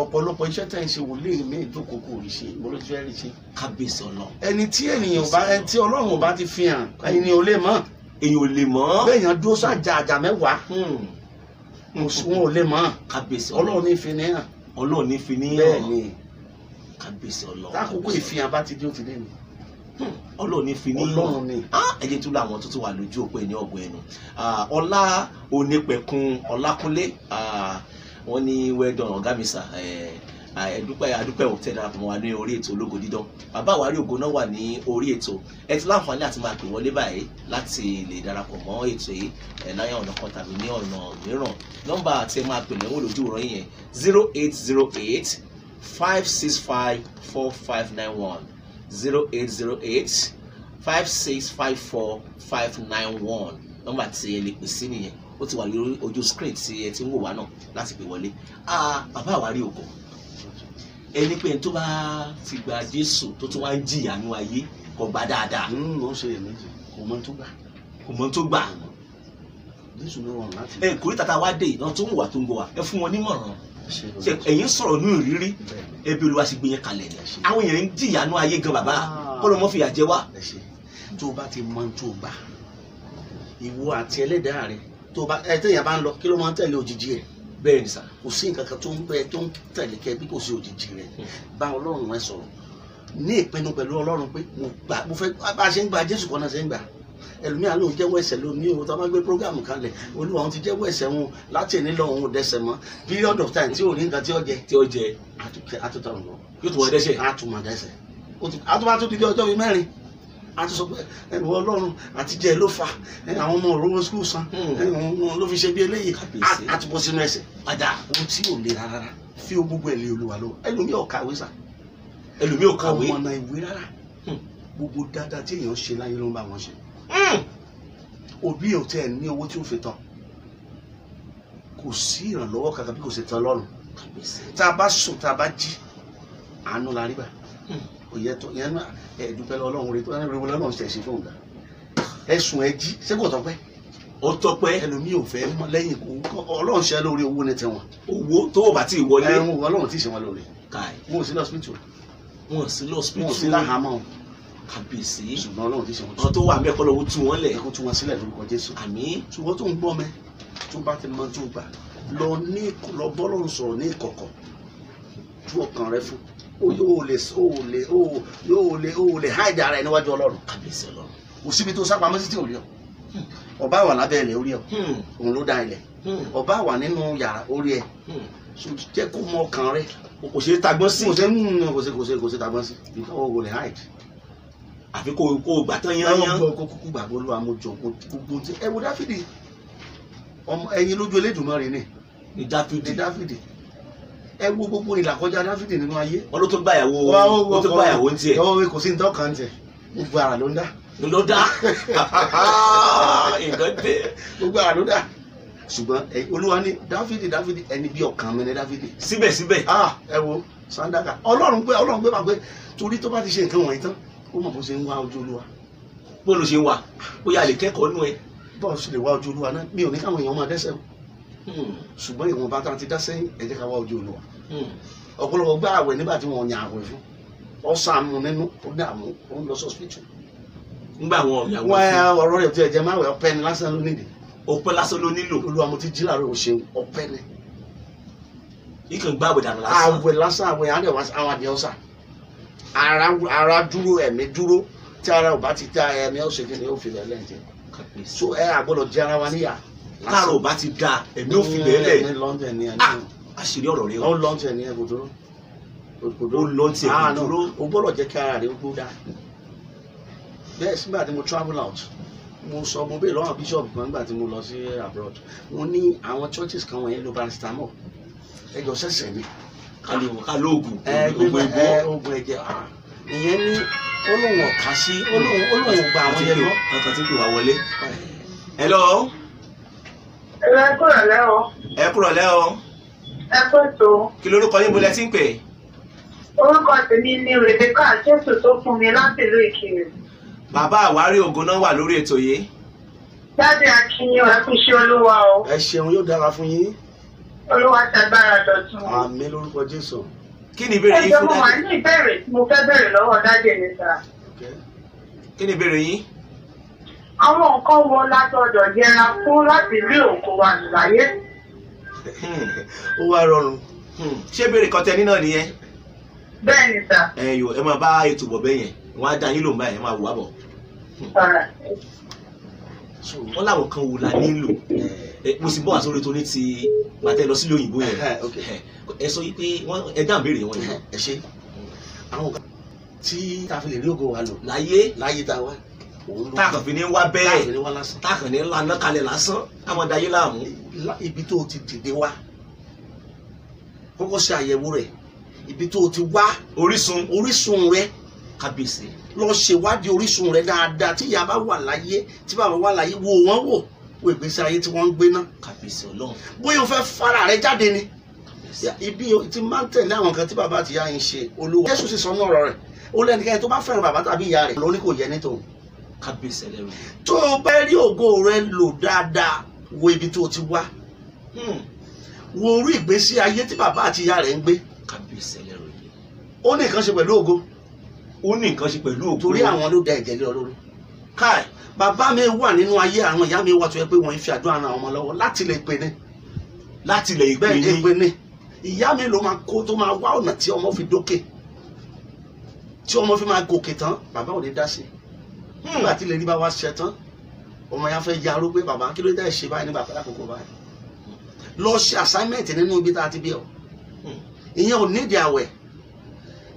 ọ̀pọ̀lọpọ̀ iṣẹ́ tẹ̀ ń ṣe wòlíì mi ìdókòkò rí ṣe ìmọ̀lẹ́ tí wọ́n rí ṣe. kábíyèsí Ọlọ́run. ẹni tí Ọlọ́run ò bá ti fi hàn ẹni ò lè mọ̀. èyàn ò lè mọ̀. bẹ́ẹ̀yàn dúró sájà àjà mẹ́wàá wọn ò lè mọ̀. kábíyèsí Ọlọ́run ní fi ní hàn. Ọlọ́run ní fi ní hàn. bẹ́ẹ̀ ni kábíyèsí Ọlọ́run. tákòókò ìfihàn bá ti dé ó ti dé ni. Ọlọ́run ní fi ní hàn. Ọlọ́run ni. ẹ̀jẹ̀ tó láwọn tó tún wà lójú òpó ẹni ọ̀gbọ́n ẹnu. Ọlá Onípẹ̀kun Ọlákúnlé wọ́n ní wẹ́dọ̀n ọ̀gá mi sà adúpẹ́ òtẹ́ darapọ̀ mọ́ wa ní orí ètò Ológo Dídán. Bàbá Wàrí Ògo náà wà ní orí ètò ẹ ti láǹfààní àti máa pè wọlé báyìí láti lè darapọ̀ mọ́ ètò yìí láyé ọ̀nà kan tàbí ní ọ̀nà mìíràn nọ́mbà tí ẹ máa pè lẹ́wọ̀n lójú ìrọ̀ yẹn 0808 565 4591 0808 5654 591 nọ́mbà tí ẹ lè pè sí nìyẹn ó ti wà lórí ojú screen tí ẹ ti ń wò wá náà láti pè wọlé. Bàbá Wàrí Ògo ẹni pé tó bá ti gba Jésù tó tún wá ń jìyà ní ayé kò gbà dáadáa. ó ṣe èméjì kò mọ tó gbà. kò mọ tó gbà. Jésù ló rọrùn láti. kò rí tata wá dé ìná tó ń wà tó ń gbọ́ wa ẹ fún wọn nímọ̀ràn. ẹ̀yin sọ̀rọ̀ ní ìrírí ẹbí Olúwa sì gbé yẹn kalẹ̀ ni àwọn èèyàn ń jìyà ní ayé gan bàbá kọ́ ló mọ́ fìyà jẹ wá. tó o bá ti mọ tó o gbà ìwọ àti ẹlẹ́dàá rẹ tó o bá tẹ̀yà bá ń lọ kí ló máa ń tẹ̀lé òjijì ẹ̀. bẹ́ẹ̀ ni sà. kò sí nǹkan kan tó ń bẹ tó ń tẹ̀lé kẹ bí kò sí òjijì rẹ bá Ọlọ́run ẹ sọ̀rọ̀ ní ìpinnu pẹ̀lú Ọlọ́run pé mo fẹ́ bá a ṣe ń gba Jésù kan náà ṣe ń gbà ẹlòmíràn ló ń jẹ́wọ́ ẹ̀ṣẹ̀ lónìí o tó bá gbé prógámù kalẹ̀ olúwa òun ti jẹ́wọ́ ẹ̀ṣẹ̀ wọn láti ẹni lọ òun ò dẹ́ṣẹ̀ mọ́ period of time tí ò ní nǹkan tí ó jẹ àtúntò ọ̀run yóò tún wọn dẹ́ṣẹ̀ àtúmọ̀ dẹ́ṣẹ̀ àtúmọ̀ tó di bí ọjọ́ bíi mẹ́rin àti sọ pé ẹ̀wọ̀ ọlọ́run àtijẹ́ ló fa àwọn ọmọ òróró skul san ló fi ṣe bí eléyìí àti bọ́ sínú ẹ̀ṣẹ̀ padà ohun tí ò le rárá fi ó gbogbo ẹ̀ lé olúwa lọ ẹlòmíì ò kàwé sà ẹlòmíì ò kàwé ọmọ ọ̀nà ìwé rárá gbogbo dáadáa tí èèyàn ṣe láyé ló ń bá wọn ṣe òbí ò tẹ́ ẹ̀ ní owó tí ó fi tán kò sí ìrànlọ́wọ́ kankan bí kò ṣe tán lọ́rùn tá a bá sùn tá a bá jí àánú la rí bá òye tó yẹn náà ẹ̀ẹ́dúpẹ́ ọlọ́run rẹ tó yẹn rẹ ọlọ́run ṣe ṣe fún un ẹ̀sùn ẹ̀ jí ṣé kò tọ́pẹ́ ó tọ́pẹ́ ẹlòmíì ò fẹ́ mọ́ lẹ́yìn ọlọ́run ṣe lórí owó ní tiwọn owó tó o bá ti wọlé ọlọ́run tí ì ṣe wọn lórí wọn ò sí lọ́sibítù wọn ò sí lọ́sibítù wọn ò sí láhàámọ́ kàbíyèsí ṣùgbọ́n ọlọ́run tí ì ṣe wọn àwọn tó wà mẹ́kọ́ lọ́wọ́ tú wọn lẹ̀ ẹ̀kọ́ tú wọn sílẹ̀ lórúkọ Jésù àmín ṣùgbọ́n tó ń gbọ́ mẹ́ tó bá ti mọ tó gbà lọ bọ́lọ́run sọ̀rọ̀ ní ìkọ̀kọ̀ tú ọkàn rẹ fún yóò lè háìdì ara ẹ níwájú ọlọ́run kàbíyèsí ọlọ́run kò síbi tó sápamọ́ sí tí ò rí ọ ọba wà lábẹ́ ilẹ̀ orí ẹ òun ló dá ilẹ̀ ọba wà nínú yàrá orí ẹ jẹ́ kó mọ ọkàn rẹ kò ṣe tagbọ́n sí kò ṣe tagbọ́n sí ìtọ́wọ́ wò lè hide àfi kó o gbà tán yányán kó kúkú gbàgbọ́ olúwa mo jọ gbogbo tí ẹ wo Dáfídì ẹyin lójú Elédùmarè ní Dáfídì ẹ wo gbogbo ìlàkọjá Dáfídì nínú ayé wọn ló tó gbàyàwó ń tiẹ̀ kò sí ní tọ́kàn tiẹ̀ gbogbo ara ló ń dá ló dá nǹkan dé gbogbo ara ló dá ṣùgbọ́n olúwa ní Dáfídì ẹni bí ọkàn mi ní Dáfídì síbẹ̀síbẹ̀ ẹ wo sandaka ọlọ́run gbé máa gbé torí tó bá ti ṣe nǹkan wọ̀nyí tán ó mọ̀ bó ṣe ń wá ojú olúwa bó ló ṣe ń wá ó yà lè kẹ́kọ̀ọ́ nú ẹ bọ́ọ̀ sì lè wá ojú olúwa náà mi ò ní káwọn èèyàn máa dẹ́ṣẹ̀ o ṣùgbọ́n ìwọ̀n bá tá ti dá sẹ́yìn ẹ jẹ́ ká wá ojú olúwa ọ̀pọ̀lọpọ̀ gbá àwẹ̀ nígbà tí wọ́n yàn àwẹ̀ fún ọ̀sán mu nínú ó dààmú ó ń lọ sọ́sìpìtì nígbà wọn ìyàwó fún ọ̀rọ̀ rẹ̀ tí ẹ jẹ́ máa wẹ̀ ọpẹ́ ni lásán ló nídìí ọpẹ́ lásán ló nílò olúwa mo ti jí láàárọ̀ òṣèlú ọpẹ́ ni ìkàn gbá àwẹ̀ dànù lásán àwẹ̀ lásán àwẹ̀ àdẹ̀wà àwọn àdìẹ ọ̀sà ara dúró ẹ̀mí dúró tí ara ò bá ti ta ẹ̀mí ọ̀sẹ̀ kí ni ó fi lẹ́lẹ́ jẹ so ẹ àgbọ̀dọ̀ jẹ́ ara wa níyà káàrọ̀ ò bá ti da ẹ̀mí ò fi lẹ́lẹ̀ ní lọ́ndẹ̀ ní ẹni àṣírí ọ̀rọ̀ rẹ ó lọ́ndẹ̀ ní ẹ̀kọ́ dúró ó lọ́ndẹ̀ ẹ̀kọ́ dúró o gbọ́dọ̀ jẹ́ kí ara rẹ ó gbó dáa bẹ́ẹ̀ sígbà tí mo travel out mo sọ mo bèèrè lọ́wọ́ bishop kan nígbà tí mo lọ sí abroad mo ní àwọn churches kan wọ̀nyẹn ló paracetamol ẹjọ́ sẹ̀sẹ̀ ni ká lóògùn oògùn ẹ̀jẹ̀ ìyẹn ní olóhùn ọ̀ka sí olóhùn gba àwọn yẹn lọ. ọkàn tí kò wá wọlé. hello. ẹ kúrò lẹ́ o. ẹ kúrò lẹ́ o. ẹ kó tó. kí lorúkọ yín bolẹ̀ tí ń pè. orúkọ tèmi ni Rebecca Jésù tó fún mi láti ìlú Ìkirè. bàbá àwárí ògo náà wà lórí ètò yìí. Dáàdì akínyìn ẹ kú iṣẹ́ olúwa o. ẹ ṣeun yóò dára fún yín. olúwa ṣàgbára dọ̀tun. àmín lórúkọ Jésù. kí ni ìbéèrè yín fún dáàdì? ẹ jẹ́ mo wà ní ìbéèrè tí mo fẹ́ béèrè lọ́wọ́ dáàdì mi sà. kí ni ìbéèrè yín? àwọn nǹkan wo la gbọ́dọ̀ yẹra fún láti rí ògo wa láyé? ó wá rọrùn. ṣé ìbéèrè kan tẹ ní náà nìyẹn? bẹ́ẹ̀ ni sà. ẹ máa bá ètò bọ̀ bẹ́ẹ̀ yẹn wọ́n á dá yín lòun báyìí ẹ máa wò wá bọ̀. wọ́n láwọn kan wò la nílò mo sì bọ́ wá sórí torí ti bàtẹ́ lọ sílé òyìnbó yẹn ẹ sọ yìí pé ẹ dá ìbéèrè wọn yẹn. ẹ ṣe àwọn kan tí a fi lè rí ògo wa lò láyé tá a wá táàkàn fi ní wá bẹ́ẹ̀ táàkàn ní lànà kalẹ̀ lásán káwọn dayé láàmú. ibi tó o ti dìde wá kọ́kọ́ ṣe àyẹ̀wò rẹ̀ ibi tó o ti wá orísun rẹ̀ kábíyèsí lọ ṣèwádìí orísun rẹ̀ dáadáa tí ìyá bá wà láyé tí bàbá wà láyé wo wọ́n wò wo ìgbésí ayé tí wọ́n ń gbé ná. kábíyèsí Ọlọ́run. bóyá o fẹ́ fara rẹ̀ jáde ni ibi tí máa ń tẹ̀lé àwọn kan tí bàbá àti ìyá yín ṣe olúwa Jésù sì sọ ní ọ̀rọ̀ rẹ̀ ó lẹ́nikẹ́ni tó bá fẹ́ràn bàbá tàbí ìyá rẹ̀ lóní kò yẹ ní tòun. kábíyèsí ẹlẹ́rù. tó o bá rí ògo rẹ lò dáadáa wo ibi tó o ti wá wo orí ìgbésí ayé tí bàbá àti ìyá rẹ̀ ń gbé. kábíyèsí ẹlẹ́rù yìí. ó ní nǹkan ṣe pẹ̀lú ògo. ó ní nǹkan ṣe pẹ̀lú ògo. torí àwọn ló da ẹ̀jẹ̀ lé ọ lórí. káì bàbá mi wà nínú ayé àwọn ìyá mi wà tó yẹ pé wọ́n fi àdúrà ran àwọn ọmọ lọ́wọ́ láti lè pè ní. láti lè pè ní. ìyá mi ló máa kó tó máa wá ọ̀nà tí ọmọ fi dókè tí ọmọ fi máa gòkè tán bàbá ò ní dá sí i. nígbà tí lè rí bá wá ṣe tán ọmọ yẹn fẹ́ yarú pé bàbá kí ló dé ṣe báyìí nígbà pẹ́lú àkókò báyìí lọ ṣe assignment nínú ibi tá a ti bí ọ ìyẹn ò nídìí àwẹ̀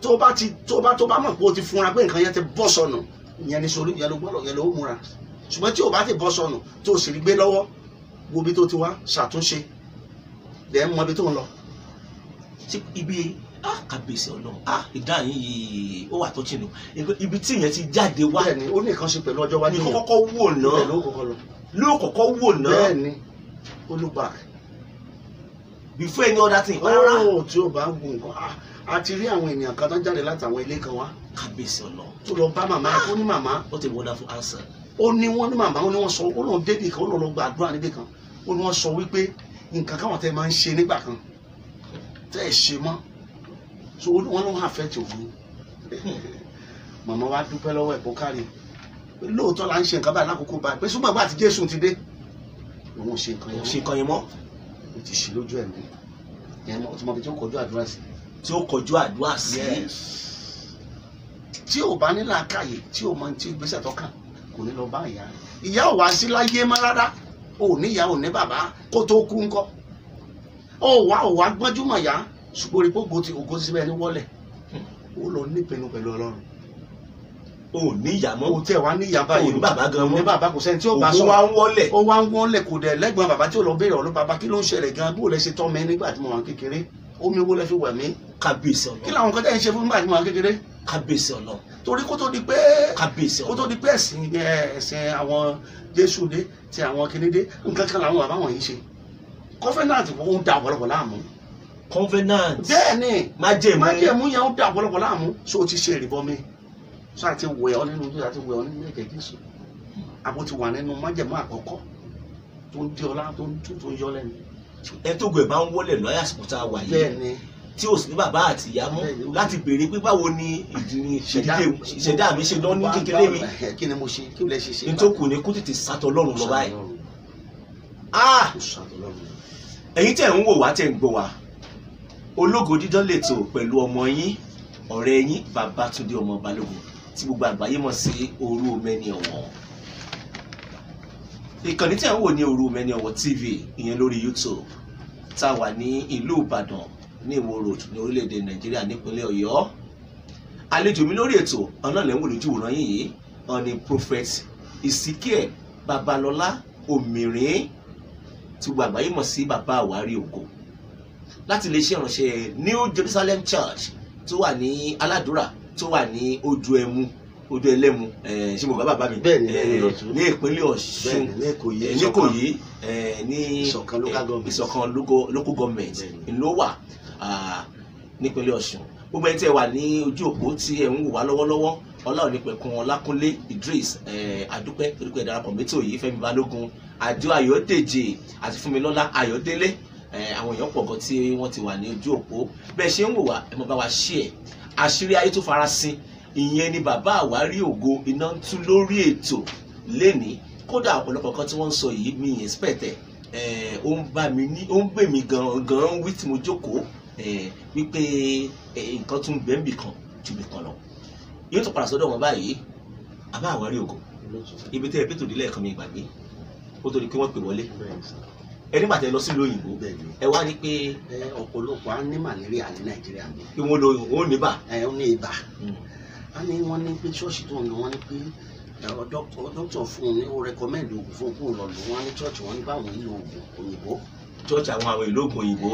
tó bá mọ̀ pé o ti fúnra pé nǹkan yẹn ti bọ́ sọnù ìyẹn ní sórí yẹn ló gbọ́dọ̀ yẹn ló múra ṣùgbọ́n tí o bá ti bọ́ sọnù tó o sì rí gbé lọ́wọ́ wo bí tó ti wá ṣàtúnṣe dẹ̀ mọ ibi tó ń lọ. ibi kàbèsè Ọlọ́run ìdáhùn yìí ó wà tó tìǹbù ibi tí ìyẹn ti jáde wá. bẹ́ẹ̀ni ó ní nǹkan ṣe pẹ̀lú ọjọ́ wájú yẹn ní kọ́kọ́ wò náà ló kọ́kọ́ wò náà. bẹ́ẹ̀ni olùgbà before any other thing. rárá tí o bá ń gun nǹkan a ti rí àwọn ènìyàn kan tó jáde láti àwọn ilé kan wá. kàbèsè Ọlọ́run tó lọ bá màmá yẹn kó ní màmá. what a wonderful answer. ó ní wọ́n ní màmá ó ní wọ́n sọ ó lóun débì kan ó lóun gba àdúrà níbì kan ó ní wọ́n sọ wípé nǹkan káwọn tẹ́ máa ń ṣe nígbà kan tẹ́ ẹ̀ ṣe mọ́ so wọ́n ló hàn fẹ́ tí òun màmá wa dúpẹ́ lọ́wọ́ ẹ̀kọ́ kárí lóòótọ́ la ń ṣe nǹkan báyìí lákòókò báyìí pé ṣùgbọ́n àti Jésù ti dé òun ò ṣe nǹkan yẹn mọ́ ó ti ṣe lójú ẹ̀mí yẹn mọ́ tí mo fi tí ó kọjú àdúrà sí. tí ó kọjú àdúrà sí. tí ò bá ní làákàyè tí ò mọ tí ìgbésẹ̀ tó kàn kò ní lọ bá ìyá ò wá sí láyé má rárá ò ní ìyá ò ní bàbá kó tó kú ńkọ́ ò wá gbọ́njúmọ̀ yá ṣùgbọ́n orí gbogbo ti ògo síbẹ̀ ní wọ́lẹ̀ ó lọ nípinnu pẹ̀lú Ọlọ́run. o ní ìyá mọ́. o tẹ wá ní ìyá báyìí. o ní bàbá gan mọ́. ní bàbá kò sẹ́ni tí ó bá sọ. òun wá ń wọ́lẹ̀. ó wá ń wọ́lẹ̀ kò dẹ̀ lẹ́gbọ̀n bàbá tí ó lọ béèrè ọ̀rọ̀ bàbá kí ló ń ṣẹlẹ̀ gan bó lẹ ṣe tọ́ mi nígbà tí mo wà kékeré omi owó lẹ fi wẹ̀ mí. kábíyèsí Ọlọ́run. kí làwọn kan tẹ́ ń ṣe fún nígbà tí mo wà kékeré. kábíyèsí Ọlọ́run. torí kó tó di pé. kábíyèsí Ọlọ́run. kó tó di pé ẹ̀sìn àwọn Jésù dé ti àwọn kinní dé nǹkan kan làwọn bàbá wọ̀nyí ṣe covenant ó ń da ọ̀pọ̀lọpọ̀ láàmú. covenant. bẹ́ẹ̀ni májẹ̀mú yẹn ń da ọ̀pọ̀lọpọ̀ láàmú so o ti ṣe ìrìbọmi so àti wẹ̀ ọ́ nínú ojú àti wẹ̀ ọ́ nínú ẹ̀jẹ̀ Jésù àbò ti wà nínú májẹ̀mú àkọ́kọ́ tó ń di ọlá tó ń yọ lẹ́nu. ẹ tó gbẹ bá ń wọlé lọ àsìkò tá a wà yìí. bẹ́ẹ̀ni tí o sì ní bàbá àti ìyá mọ́ láti béèrè pé báwo ni ìṣẹ̀dá mi ṣe lọ ní kékeré mi. kí ni mo ṣe kí lẹ ṣe ṣe. nítòkù ni kó tètè sátọ Ọlọ́run lọ báyìí. ẹ̀yin tẹ́ ń wò wá tẹ́ ń gbọ́ wá Ológo Dídán lètò pẹ̀lú ọmọ yín ọ̀rẹ́ yín Babátúndé ọmọ Balógun tí gbogbo àgbáyé mọ̀ sí Òru Mẹ́ni Ọ̀wọ̀. ìkànnì tí à ń wò ní Òru Mẹ́ni Ọ̀wọ̀ TV ìyẹn lórí YouTube tá a wà ní ìlú Ìbàdàn ní Ìwó Road ní orílẹ̀-èdè Nàìjíríà nípínlẹ̀ Ọ̀yọ́. àlejò mi lórí ètò ọ̀nà lẹ́wọ̀n lójú ìwòran yìí ọ̀nì Prophet Ezekiel Babalọ́lá Òmìrín tí gbogbo àgbáyé mọ̀ sí bàbá àwárí ògo láti lè ṣe ìránṣẹ́ New Jerusalem Church tó wà ní Aládùúrà tó wà ní Ojú Ẹlẹ́mu ṣé mo bàbá mi ní ìpínlẹ̀ Ọ̀ṣun ní Ìkòyí ní Ìṣọ̀kan local government ló wà nípínlẹ̀ Ọ̀ṣun. gbogbo ẹni tí ẹ wà ní ojú òpó tí ẹ ń wò wá lọ́wọ́lọ́wọ́ Ọláònípẹ̀kun Ọlákúnlé Idris Adúpẹ́ torí pé ìdarapọ̀ mẹ́tò yìí Fẹ́mi Balógun Àjọ Ayọ̀dèjì àti Fúnmilọ́lá Ayọ̀délé àwọn èèyàn pọ̀ gan tí wọ́n ti wà ní ojú òpó bẹ́ẹ̀ ṣe ń wò wá ẹ mọ̀ bá wa share àṣírí ayé tó farasin ìyẹn ni bàbá àwárí ògo iná ń tú lórí ètò lẹ́ni kódà ọ̀pọ̀lọpọ̀ kan tí wọ́n ń sọ yìí mi expect ó ń gbè mí gan wí tí mo jókòó wípé nǹkan tún bẹ́ẹ̀nbì kan ju mi kan lọ yóò tó padà sọ́dọ̀ wọn báyìí àbá àwárí ògo ibi tẹ́ ẹ bí tòdí lẹ́ẹ̀kan mi ìgbàgbé ó tó di pé wọ́n pè wọlé ẹni bàtẹ lọ sí lóyìnbó ẹ wá ní pé ọ̀pọ̀lọpọ̀ á ní màlẹ́ríà ní Nàìjíríà mi. pé wọ́n lóyún ó ní bà. ó ní ibà á ní wọ́n ní pé ṣọ́ọ̀ṣì tó ń lọ wọ́n ní pé dókítà fún un ní ó rẹkọmẹ́ndì oògùn fún òkú lọ lò wọ́n ní ṣọ́ọ̀ṣì wọn ní báwọn ìlò oògùn òyìnbó. ṣọ́ọ̀ṣì àwọn ìlú oògùn òyìnbó.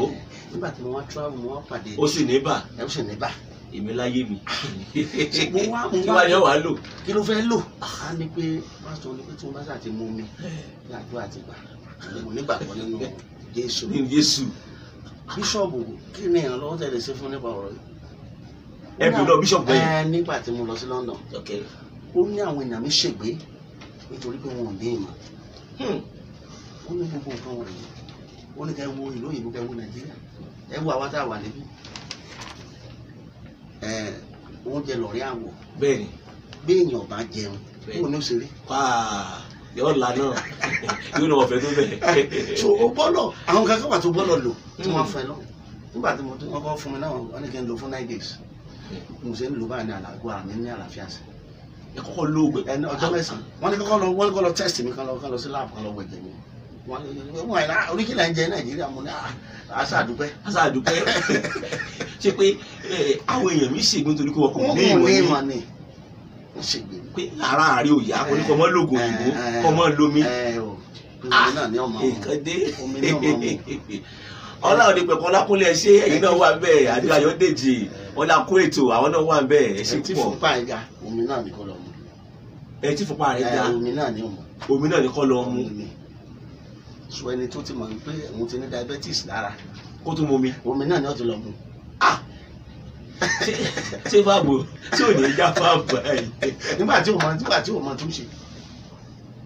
nígbà tí mo wá travel mo wá pàdé. ó sì ní bà. ó sì ní bà. èmi láyé mi. mo wá kí wàá yọ wá lò. kí ló fẹ́ lò. á ní pé pásítọ̀ ní pé tí wọ́n bá ṣàti mú mi láàdúrà àti gbà mo nígbàgbọ́ nínú Jésù. bíṣọ̀bù kí ni ìrànlọ́wọ́ tẹ̀lé sí fún nípa ọ̀rọ̀ yìí. ẹ bí lọ bíṣọ̀bù bẹ́ẹ̀. nígbà tí mo lọ sí London ó ní àwọn èèyàn mi ṣègbé nítorí pé wọn ò ní ìmọ̀ ó ní gbogbo nǹkan wọ̀nyí ó ní kẹ́ wo ìlú òyìnbó kẹ́ wo Nàìjíríà ẹ wo àwa tá a wà níbí oúnjẹ lọ̀rí àwọ̀ bẹ́ẹ̀ni bí èèyàn bá jẹun kó ní ó ṣe rí. yóò la náà yóò náà ọ̀fẹ́ tó bẹ̀. so o gbọ́dọ̀ àwọn kankan wà tó gbọ́dọ̀ lò tí wọ́n fẹ́ lọ nígbà tí wọ́n kọ́ fún mi náà wọ́n ní kí n lò fún 9 days mo ṣe ń lò báyìí ní àlàgọ́ àmì ní àlàáfíà sí ẹ kọ́kọ́ lóògùn ẹni ọjọ́ mẹ́sàn-án wọ́n ní kọ́kọ́ lọ test mi kan lọ sí lab kan lọ wẹ̀jẹ̀ mi wọ́n àìlá oríkìlẹ̀ ń jẹ Nàìjíríà mo ní àṣàdúpẹ́ ṣe pé àwọn èèyàn mi ṣègbè nítorí pé wọn kò ní ìmọ̀ ni pé ara àárẹ̀ òyà oníkọ́ mọ́ lóògùn òyìnbó kọ́ mọ́ lómi nǹkan dé ọlọ́run ní pẹ̀kọ́ lákúnlẹ̀ ṣé ẹ̀yin náà wà bẹ́ẹ̀ àdúrà Ayọ̀dèjì ọlá kó ètò àwọn náà wà bẹ́ẹ̀ ẹ ṣe pọ̀. tí fúnpá ẹ̀ ga omi náà ní kọ́ lọ mu. ẹ tí fúnpá rẹ̀ ga omi náà ní ọmọ. omi náà ní kọ́ lọ mu. sọ ẹni tó ti mọ̀ pé òun ti ní diabetes lára. kó tó mu omi. omi náà ní ó ti lọ mu. ṣé fáàbù tí ò ní já fáàbù ẹ̀. nígbà tí ò mọ tó ṣe.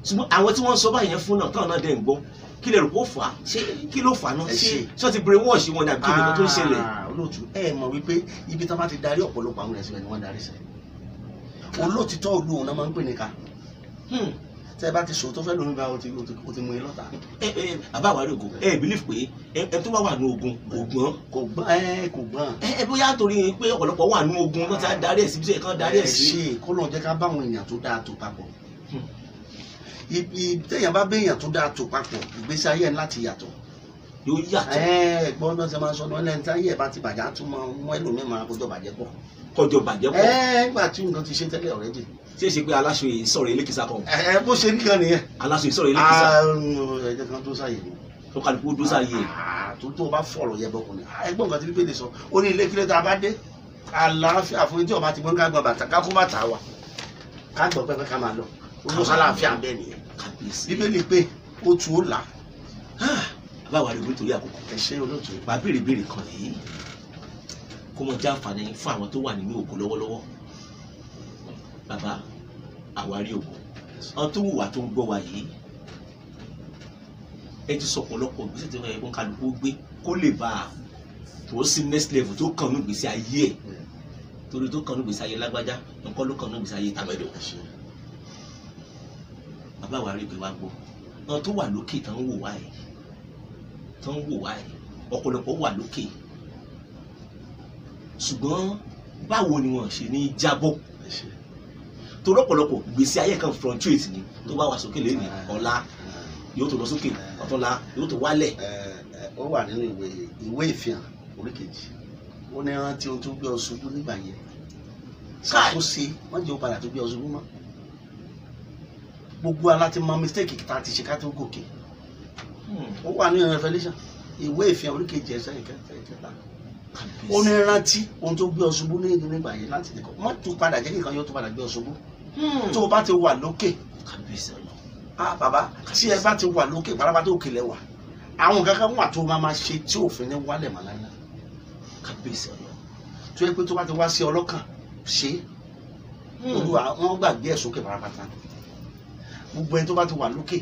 ṣùgbọ́n àwọn tí wọ́n sọ báyẹn fún náà táwọn náà dẹ̀ ń gbọ́ kí lè rò kó fà á ṣé kí ló fà á náà ṣé ṣé ti brainwash wọn dàbí kí nǹkan tó ń ṣẹlẹ̀. olóòtú ẹ mọ̀ wípé ibi tí wọ́n bá ti darí ọ̀pọ̀lọpọ̀ àwọn ẹ̀sìn ni wọ́n darí sí olóòtítọ́ olú òun náà máa ń pè ní ká tẹ́ ẹ bá ti sòótọ́ fẹ́ lómi bá o ti mú in lọ́ta. bàbá àwárí ògùn believe pé ẹ tó bá wà ní ogun kò gbọ́n bóyá torí pé ọ̀pọ̀lọpọ̀ wà ní ogun náà ti á darí ẹ̀ sí bí sẹ́yìn kan darí ẹ̀ sí. ṣe kó lóun jẹ́ ká bá àwọn èèyàn tó dáa tó papọ̀ téèyàn bá béèyàn tó dáa tó papọ̀ ìgbésí ayé ẹ̀ láti yàtọ̀. yóò yàtọ̀. ẹ̀gbọ́n náà ṣe máa ń sọ ọ́nà ẹni tí ayé ẹ̀ bá ti bàjẹ́ á tún máa mú ẹlòmíì máa kọjọ bàjẹ́ pọ̀. kọjọ bàjẹ́ pọ̀. nígbà tí nǹkan ti ṣe tẹ́lẹ̀ already. ṣé ṣe pé aláṣọ yìí sọ̀rọ̀ elékìsà kan. bó ṣe nìkan nìyẹn. aláṣọ yìí sọ̀rọ̀ elékìsà. ẹ̀jẹ̀ kan tó sáyè ni. tó kálukú dó sáyè. tó bá fọ̀rọ̀ yẹ bọ́kùnrin. ẹ̀gbọ́n kan ti bí bèlè sọ ó ní ilé kílẹ̀ tá a bá dé àlàáfíà fún tí ọba ti gbọ́n ká gbọ́n bàtà ká kó bàtà wa ká gbọ́ pẹ́pẹ́ ká máa lọ olú sálàáfíà bẹ́ẹ̀ nìyẹn. Bíbélì pé ó tu ó là. báwa rí owó torí àkókò. ẹ ṣe olóòtú. bá béèrè kan yìí kó mọ jẹ́ àǹfààní fún àwọn tó wà nínú ògo lọ́wọ́lọ́wọ́. bàbá Àwárí Ògo àwọn tó wùwà tó ń gbọ́ wa yìí ẹ ti sọ ọ̀pọ̀lọpọ̀ ìgbésẹ̀ tí wọ́n yẹ kó kálukú gbé kó lè bá a tó sí next level tó kàn ní ìgbésí ayé ẹ̀ torí tó kàn ní ìgbésí ayé lágbájá nǹkan ló kàn ní ìgbésí ayé tàmẹ́dọ̀. bàbá Àwárí Ògo wa gbọ́ àwọn tó wà lókè tán ń wò wá ẹ̀ ọ̀pọ̀lọpọ̀ wà lókè ṣùgbọ́n báwo ni wọ́n ṣe ní jábọ́ torí ọ̀pọ̀lọpọ̀ ìgbésí ayé kan fluctuate ni tó bá wà sókè lẹ́nu ọ̀la yóò tó lọ sókè ọ̀tọ̀la yóò tó wálẹ̀. ó wà nínú ìwé ìfihàn orí kejì ó ní rántí ohun tó gbé ọ ṣubú nígbà yẹn ṣàkóso wọ́n jẹ́ ó padà tó gbé ọ ṣubú mọ́ gbogbo aláti mọ mistake tá a ti ṣe ká tó gòkè ó wà nínú Revelation ìwé ìfihàn orí kejì ẹsẹ̀ ìkẹta ó ní rántí ohun tó gbé ọ ṣubú nígbà yẹn láti nìkan wọ́n tún padà jẹ́ nìkan yóò tún padà gbé ọ ṣubú tó o bá ti wà lókè bàbá tí ẹ bá ti wà lókè pátápátá òkè lẹ́wà àwọn kankan wà tó máa ṣe tí òfin ní wálẹ̀ mọ́ láyé kábíyèsí ọ̀nà tó yẹ pé tó bá ti wá sí ọlọ́kàn ṣe olúwa wọn gbàgbé ẹ̀ sókè pátápátá gbogbo ẹni tó bá ti wà lókè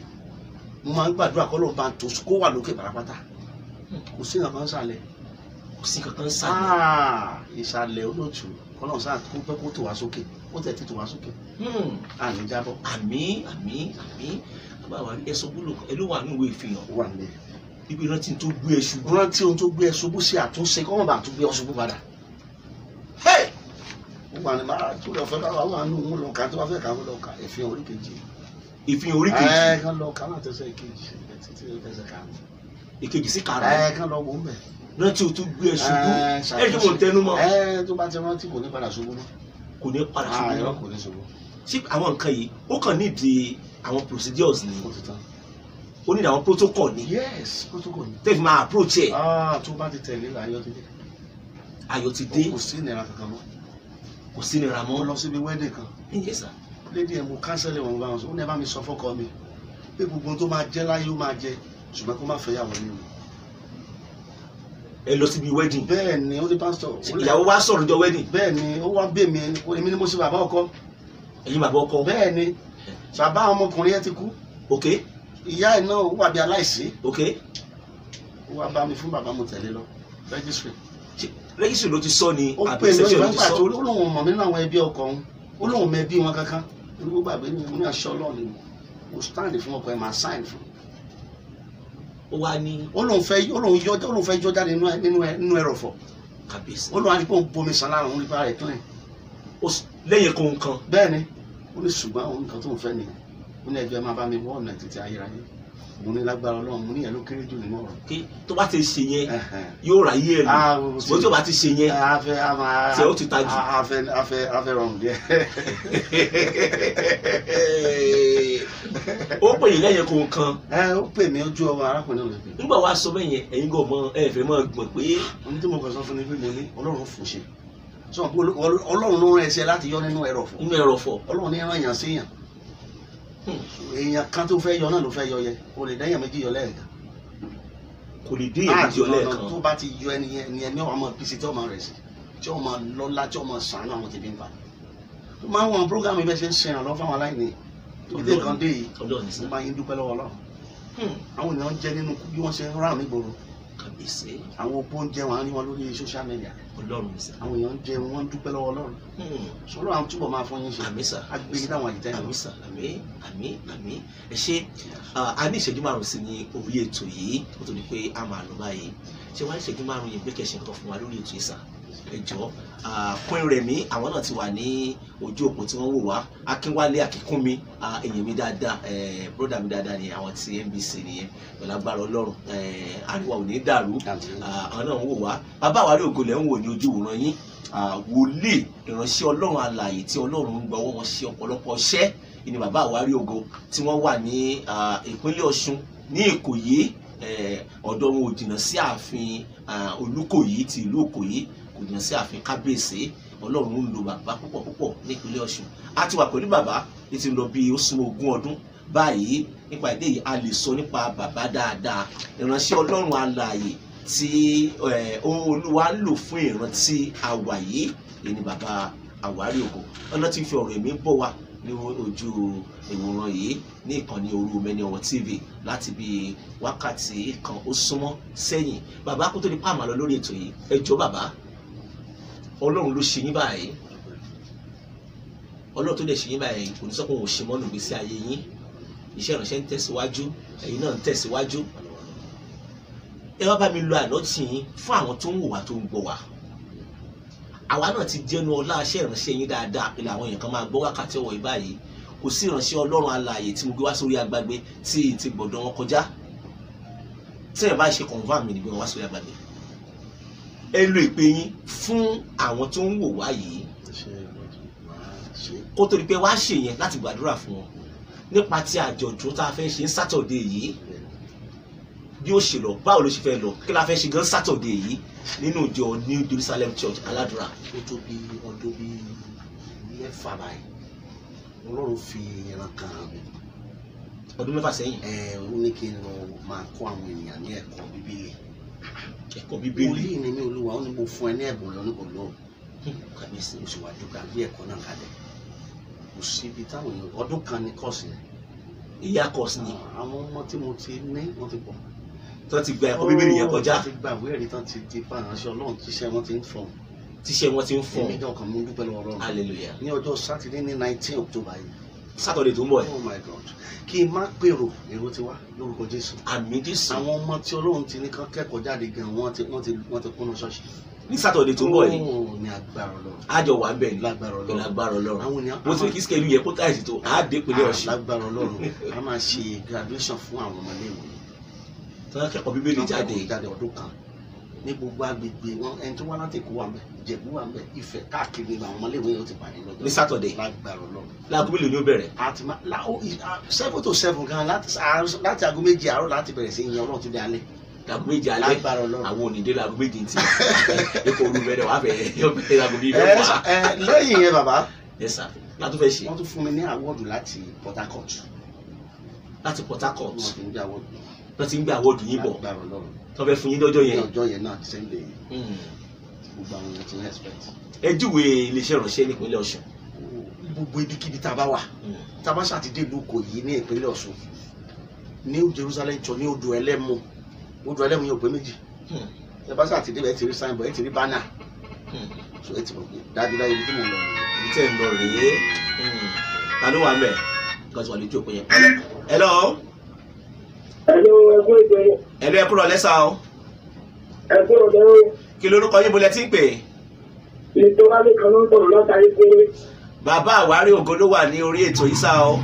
mo máa ń gbàdúrà kọ́ ló bá tó kó wà lókè pátápátá kò sí nǹkan sálẹ̀ kò sí nǹkan sálẹ̀ ìsàlẹ̀ olóòtú kọ́nà sáà kó pẹ́ kó tó wá sókè ó tẹ̀ tí tó wá sókè àní jábọ́. àmín bàbá ẹ sọ gbọ́dọ̀ ẹ ló wà ní ìwé ìfihàn wà ní ibi rántí tó gbé ẹ ṣubú. rántí ohun tó gbé ẹ ṣubú sí àtúnṣe kọ́mọ̀ bá tún gbé ọ ṣubú padà. ó wà ní máa tó lọ fẹ́ bá wà nínú òun lọ kà tó bá fẹ́ kà ó lọ kà ìfihàn orí kejì. ìfihàn orí kejì. kán lọ kà láti ẹsẹ̀ ìkejì títí ẹsẹ̀ kà. ìkejì sí kàrà. kán lọ wò ó bẹ̀. rántí o tún gbé ẹ ṣubú ẹ jẹ́ mo tẹnu mọ́. tó bá ti rántí kò ní padà ṣubú mọ́. kò ní padà ṣubú mọ́. kò ní ṣubú. ṣé àwọn nǹkan yìí ó kàn nídìí àwọn procedures ni ó ti tán. ó ní àwọn protocol ni. yes protocol ni. tẹ́fì máa approach ẹ̀. tó bá ti tẹ̀lé ayọ̀ ti dé. ayọ̀ ti dé. kò sí ìnira kankan mọ́. kò sí ìnira mọ́. mo lọ síbi wedding kan. yes sir. lédi ẹ̀ mo cancel wọn bá wọn sọ ó ní ẹ bá mi sọ fọ́kọ mi pé gbogbo tó máa jẹ́ láyé ó máa jẹ ṣùgbọ́n kó má fẹ́ yàwó nínú. ẹ lọ síbi wedding. bẹ́ẹ̀ ni ó ní pásítọ̀. ìyàwó wa sọ̀rọ̀ níjọ́ wedding. bẹ́ẹ̀ ni ó wá bẹ̀ mí èmi ni mo ṣe bàbá ọkọ. ẹ̀yin bàbá ọkọ. bẹ́ẹ̀ ni bàbá ọmọkùnrin yẹn ti kú. ok. ìyá ẹ̀ náà ó wà bí aláìsí. ok. ó wá bá mi fún bàbá mo tẹ̀lé lọ registry. registry ló ti sọ ni àbí section ló ti sọ. ó lóun mọ̀ mí nínú àwọn ẹbí ọkọ òun ó lóun mẹ́bí wọn kankan olùkọ́ gbàgbé ni mo ní aṣọ ọlọ́ọ̀ni mo stand fún ọkọ ẹ̀ máa sign fún. ó wá ní. ó lóun fẹ́ yọ jáde nínú ẹrọ̀fọ̀. kàbíyèsí. ó lóun á ní kó bomi sàn lára òun nípa rẹ̀ clean. lẹ́yìn kan. bẹ́ẹ̀ ni ó ní ṣùgbọ́n àwọn nǹkan tó ń fẹ́ nìyẹn ó ní ẹgbẹ́ máa bá mi wọ́ ọ̀nà títí ayérayé mo ní lágbára Ọlọ́run mo ní yẹn ló kéré jù nínú ọ̀rọ̀. kí tó bá ti ṣe yẹn yóò ráyè ẹ̀ lò ṣùgbọ́n tó bá ti ṣe yẹn tí ó ti tajú. afẹ́ rọrùn díẹ̀. ó pè yín lẹ́yìn kó kan. ó pè mí ojú ọmọ arákùnrin rẹ̀ pè. nígbà wàá sọ bẹ́ẹ̀ yẹn ẹ̀yin kò mọ ẹ fẹ́ mọ gbọ̀n pé. ohun tí mo kàn sọ fún ni pé mo ní Ọlọ́run fún ṣe sọ pé Ọlọ́run ló rán ẹsẹ̀ láti yọ nínú ẹrọ̀fọ̀. nínú ẹrọ̀fọ̀. Ọlọ́run ní rán yàn sí yàn. èèyàn kan tó fẹ́ yọ náà ló fẹ́ yọ yẹ kò lè dẹ́yàn méjì yọ lẹ́ẹ̀kan. kò lè dé èyí yọ lẹ́ẹ̀kan. tó bá ti yọ ẹni yẹn ní ọmọ pc tí ọmọ rẹ̀ sí tí ọmọ lọ́lá tí ọmọ sàánú àwọn tèmi ń pa. tó máa ń wọn programme ibẹ̀ ṣe ń ṣe ìrànlọ́ fáwọn aláìní ìdè kan dé yìí mo máa ń dúpẹ́ lọ́wọ́ Ọlọ́run. àwọn ènìyàn jẹ́ nínú bí wọ́n ṣe ń rán nígboro. kàbíyèsí. àwọn opó ń jẹ wọn á ní wọn lórí social media. Ọlọ́run sà. àwọn èèyàn ń jẹ wọn dúpẹ́ lọ́wọ́ Ọlọ́run. sọlọ́ àwọn túbọ̀ máa fún yín ṣe. àmín sà. agbèyí táwọn àyíká yẹn. àmín sà. àmín. ẹ ṣe a ní ìṣẹ́jú márùn-ún sí ní orí ètò yìí ó tó di pé a máa lọ báyìí ṣé wàá ìṣẹ́jú márùn-ún yẹn gbé kẹ̀ṣẹ̀ nǹkan fún wa lórí ètò yìí sà ẹ jọ̀ọ́ Queen Rẹ̀mí àwọn náà ti wà ní ojú òpó tí wọ́n wò wá Akínwálé Akínkúnmi èèyàn mi dáadáa bróda mi dáadáa ni àwọn ti NBC nìyẹn pẹ̀lú agbára Ọlọ́run àríwá ò ní dàrú àwọn náà ń wò wá bàbá Àwárí Ògo lẹ́ ń wò ní ojú ìwòran yín wòlíì ìránṣẹ́ Ọlọ́run alààyè tí Ọlọ́run ń gbọ́wọ́ wọn ṣe ọ̀pọ̀lọpọ̀ iṣẹ́ ni bàbá Àwárí Ògo tí wọ́n wà ní ìpínlẹ̀ Ọ̀ṣun ní Ìkòyí ọ̀dọ̀ wọn ò jìnnà sí ààfin Olúkòyí ti ìlú Ìkòyí kò jìnnà sí ààfin kábíyèsí Ọlọ́run ń lo bàbá púpọ̀ nípínlẹ̀ Ọ̀ṣun a ti wà pẹ̀lú bàbá ní ti lọ bí ó súnmọ́ 20 ọdún báyìí nípa ìdí èyí a lè sọ nípa bàbá dáadáa ìránṣẹ́ Ọlọ́run alààyè tí Olúwa lò fún ìrántí àwàyé ní bàbá Àwárí Ògo ọ̀nà tí ń fi ọ̀rọ̀ ẹ̀mí bọ̀ wá ní ojú ìwòran yìí ní ìkànnì Orúmẹni Ọ̀wọ̀ TV láti bí wákàtí kan ó súnmọ́ sẹ́yìn bàbá kó tó di pàmò lọ lórí ètò yìí ẹ jọ̀ọ́ bàbá Ọlọ́run ló ṣe yín báyìí Ọlọ́run tó dẹ̀ ṣe yín báyìí kò ní sọ pé òun ò ṣe mọ́nù ìgbésí ayé yín iṣẹ́ ìránṣẹ́ ń tẹ̀síwájú ẹ̀yin náà ń tẹ̀síwájú ẹ wá bá mi lo ànọ́tì yín fún àwọn tó ń wò wá tó ń gbọ́ wá àwa náà ti jẹ́nu ọlá iṣẹ́ ìránṣẹ́ yín dáadáa pẹ̀lú àwọn èèyàn kan máa gbọ́ wákàtí ọ̀wọ̀ yìí báyìí kò sí ìránṣẹ́ Ọlọ́run alààyè tí mo gbé wá sórí agbágbé tí ti gbọ̀dọ̀ wọn kọjá tí ẹ̀ bá ṣe confam mi níbi wọn wá sórí agbágbé ẹ lo ìpè yín fún àwọn tó ń wò wá yìí kó tó di pé wá ṣe yẹn láti gbàdúrà fún wọn nípa ti àjọ̀dún tá a fẹ́ ṣe ní sátọ̀dé yìí bí ó ṣe lọ báwo ló ṣe fẹ́ lọ kí la fẹ́ ṣe gan sátọ̀dé yìí nínú ìjọ New Jerusalem Church aládùúrà. ó tó bí ọdún bíi 6 báyìí Ọlọ́run fi ẹran kan hàn mí. ọdún 6 sẹ́yìn. ó ní kí n lọ máa kọ́ àwọn ènìyàn ní ẹ̀kọ́ Bíbélì. ẹ̀kọ́ Bíbélì. orí ni mi Olúwa ó ní mo fún ẹ ní ẹ̀bùn lọ nípò lọ́wọ́. kàbíyèsí oṣù wájú ká gbé ẹ̀kọ́ náà kalẹ̀. kò síbi táwọn èèyàn ọdún kan ní kọ́ọ̀sì yẹn. ìyá kọ́ọ̀sì ni. àwọn ọmọ tí mo ti ní wọ́n ti pọ̀. tó ti gba ẹ̀kọ́ Bíbélì yẹn kọjá. wọ́n ti gba ìwé ẹ̀rí tán ti di pàrọ̀ṣẹ́ Ọlọ́run tíṣẹ́ wọn ti ń fọ̀. tíṣẹ́ wọn ti ń fọ̀. èmi náà kàn mú dúpẹ́ lọ́wọ́ Ọlọ́run. hallelujah. ní ọjọ́ sátidé ní 19 October yìí. sátọ̀dé tó ń bọ̀. oh my God kí n má pèrò èrò ti wá lórúkọ Jésù. àmín Jésù. àwọn ọmọ tí Ọlọ́run ti ní kán kẹ́kọ̀ọ́ jáde gan wọ́n ti kúnnú ṣọ́ọ̀ṣì. ní sátọ̀dé tó ń bọ̀ yìí. ní agbára Ọlọ́run. àjọ wà ń bẹ̀ ní lágbára Ọlọ́run. lágbára Ọlọ́run. àwọn ènìyàn mo ti kí sikẹ́lù yẹ kó táyì tó a dé pínlẹ̀ Ọ̀ṣun. lágbára Ọlọ́run a máa ṣe graduation fún àwọn ọmọléèwé. tí wọ́n kẹ́kọ̀ọ́ Bíbélì jáde ọdún kan ní gbogbo agbègbè wọn ẹni tó wá láti Èkó wà ńbẹ̀ Ìjẹ̀bú wà ńbẹ̀ Ifẹ̀ káàkiri àwọn ọmọléèwé yóò ti pàdé lọ́jọ́ ní sátọ̀dé. lágbára Ọlọ́run. láago mélòó ni ó bẹ̀rẹ̀. àti 7 to 7 gan láti aago 2 àárọ̀ láti bẹ̀rẹ̀ sí yan Ọlọ́run tó dé alẹ́. láago 2 alẹ́ lágbára Ọlọ́run. àwọn onídé láago 2 ntí epo olùbẹ̀rẹ̀ wà bẹ̀rẹ̀ láago 2 lẹ́yìn yẹn bàbá. ẹ sà látó fẹ́ ṣe. wọ́n tún fún mi ní àwọ́dù láti Port Harcourt. láti Port Harcourt. wọ́n ti ń gbé àwọ́dù. wọ́n ti ń gbé àwọ́dù yín bọ̀. lágbára Ọlọ́run. tó fẹ́ fún yín lọ́jọ́ yẹn. ní ọjọ́ yẹn náà same day. gbogbo àwọn èèyàn ti ń expect. ẹ júwe iléeṣẹ́ ìránṣẹ́ nípínlẹ̀ Ọ̀ṣun. gbogbo ibikíbi tá a bá wà tá a bá ṣàtidé ìlú Ìkòyí ní ìpínlẹ̀ Ọ̀ṣun New Jerusalem Church ní odò Ẹlẹ́mu yóò pé méjì. ẹ bá ṣàtidé bẹ́ẹ̀ ti rí signboard ẹ ti rí banner. so ẹ ti mọ̀ pé dájúdájú ibi tí mo lọ ibi tẹ́ ń lọ rèé ta ló wà mẹ́ nǹkan tí wà lójú òpin yẹn. hello. hello ẹ kúrò lẹ́sà o. kí lórúkọ yín bolẹ̀ tí ń pè. ìtọ́wálé kan ló ń sọ̀rọ̀ látàrí pé. bàbá Àwárí Ògo ló wà ní orí ètò yìí sá o.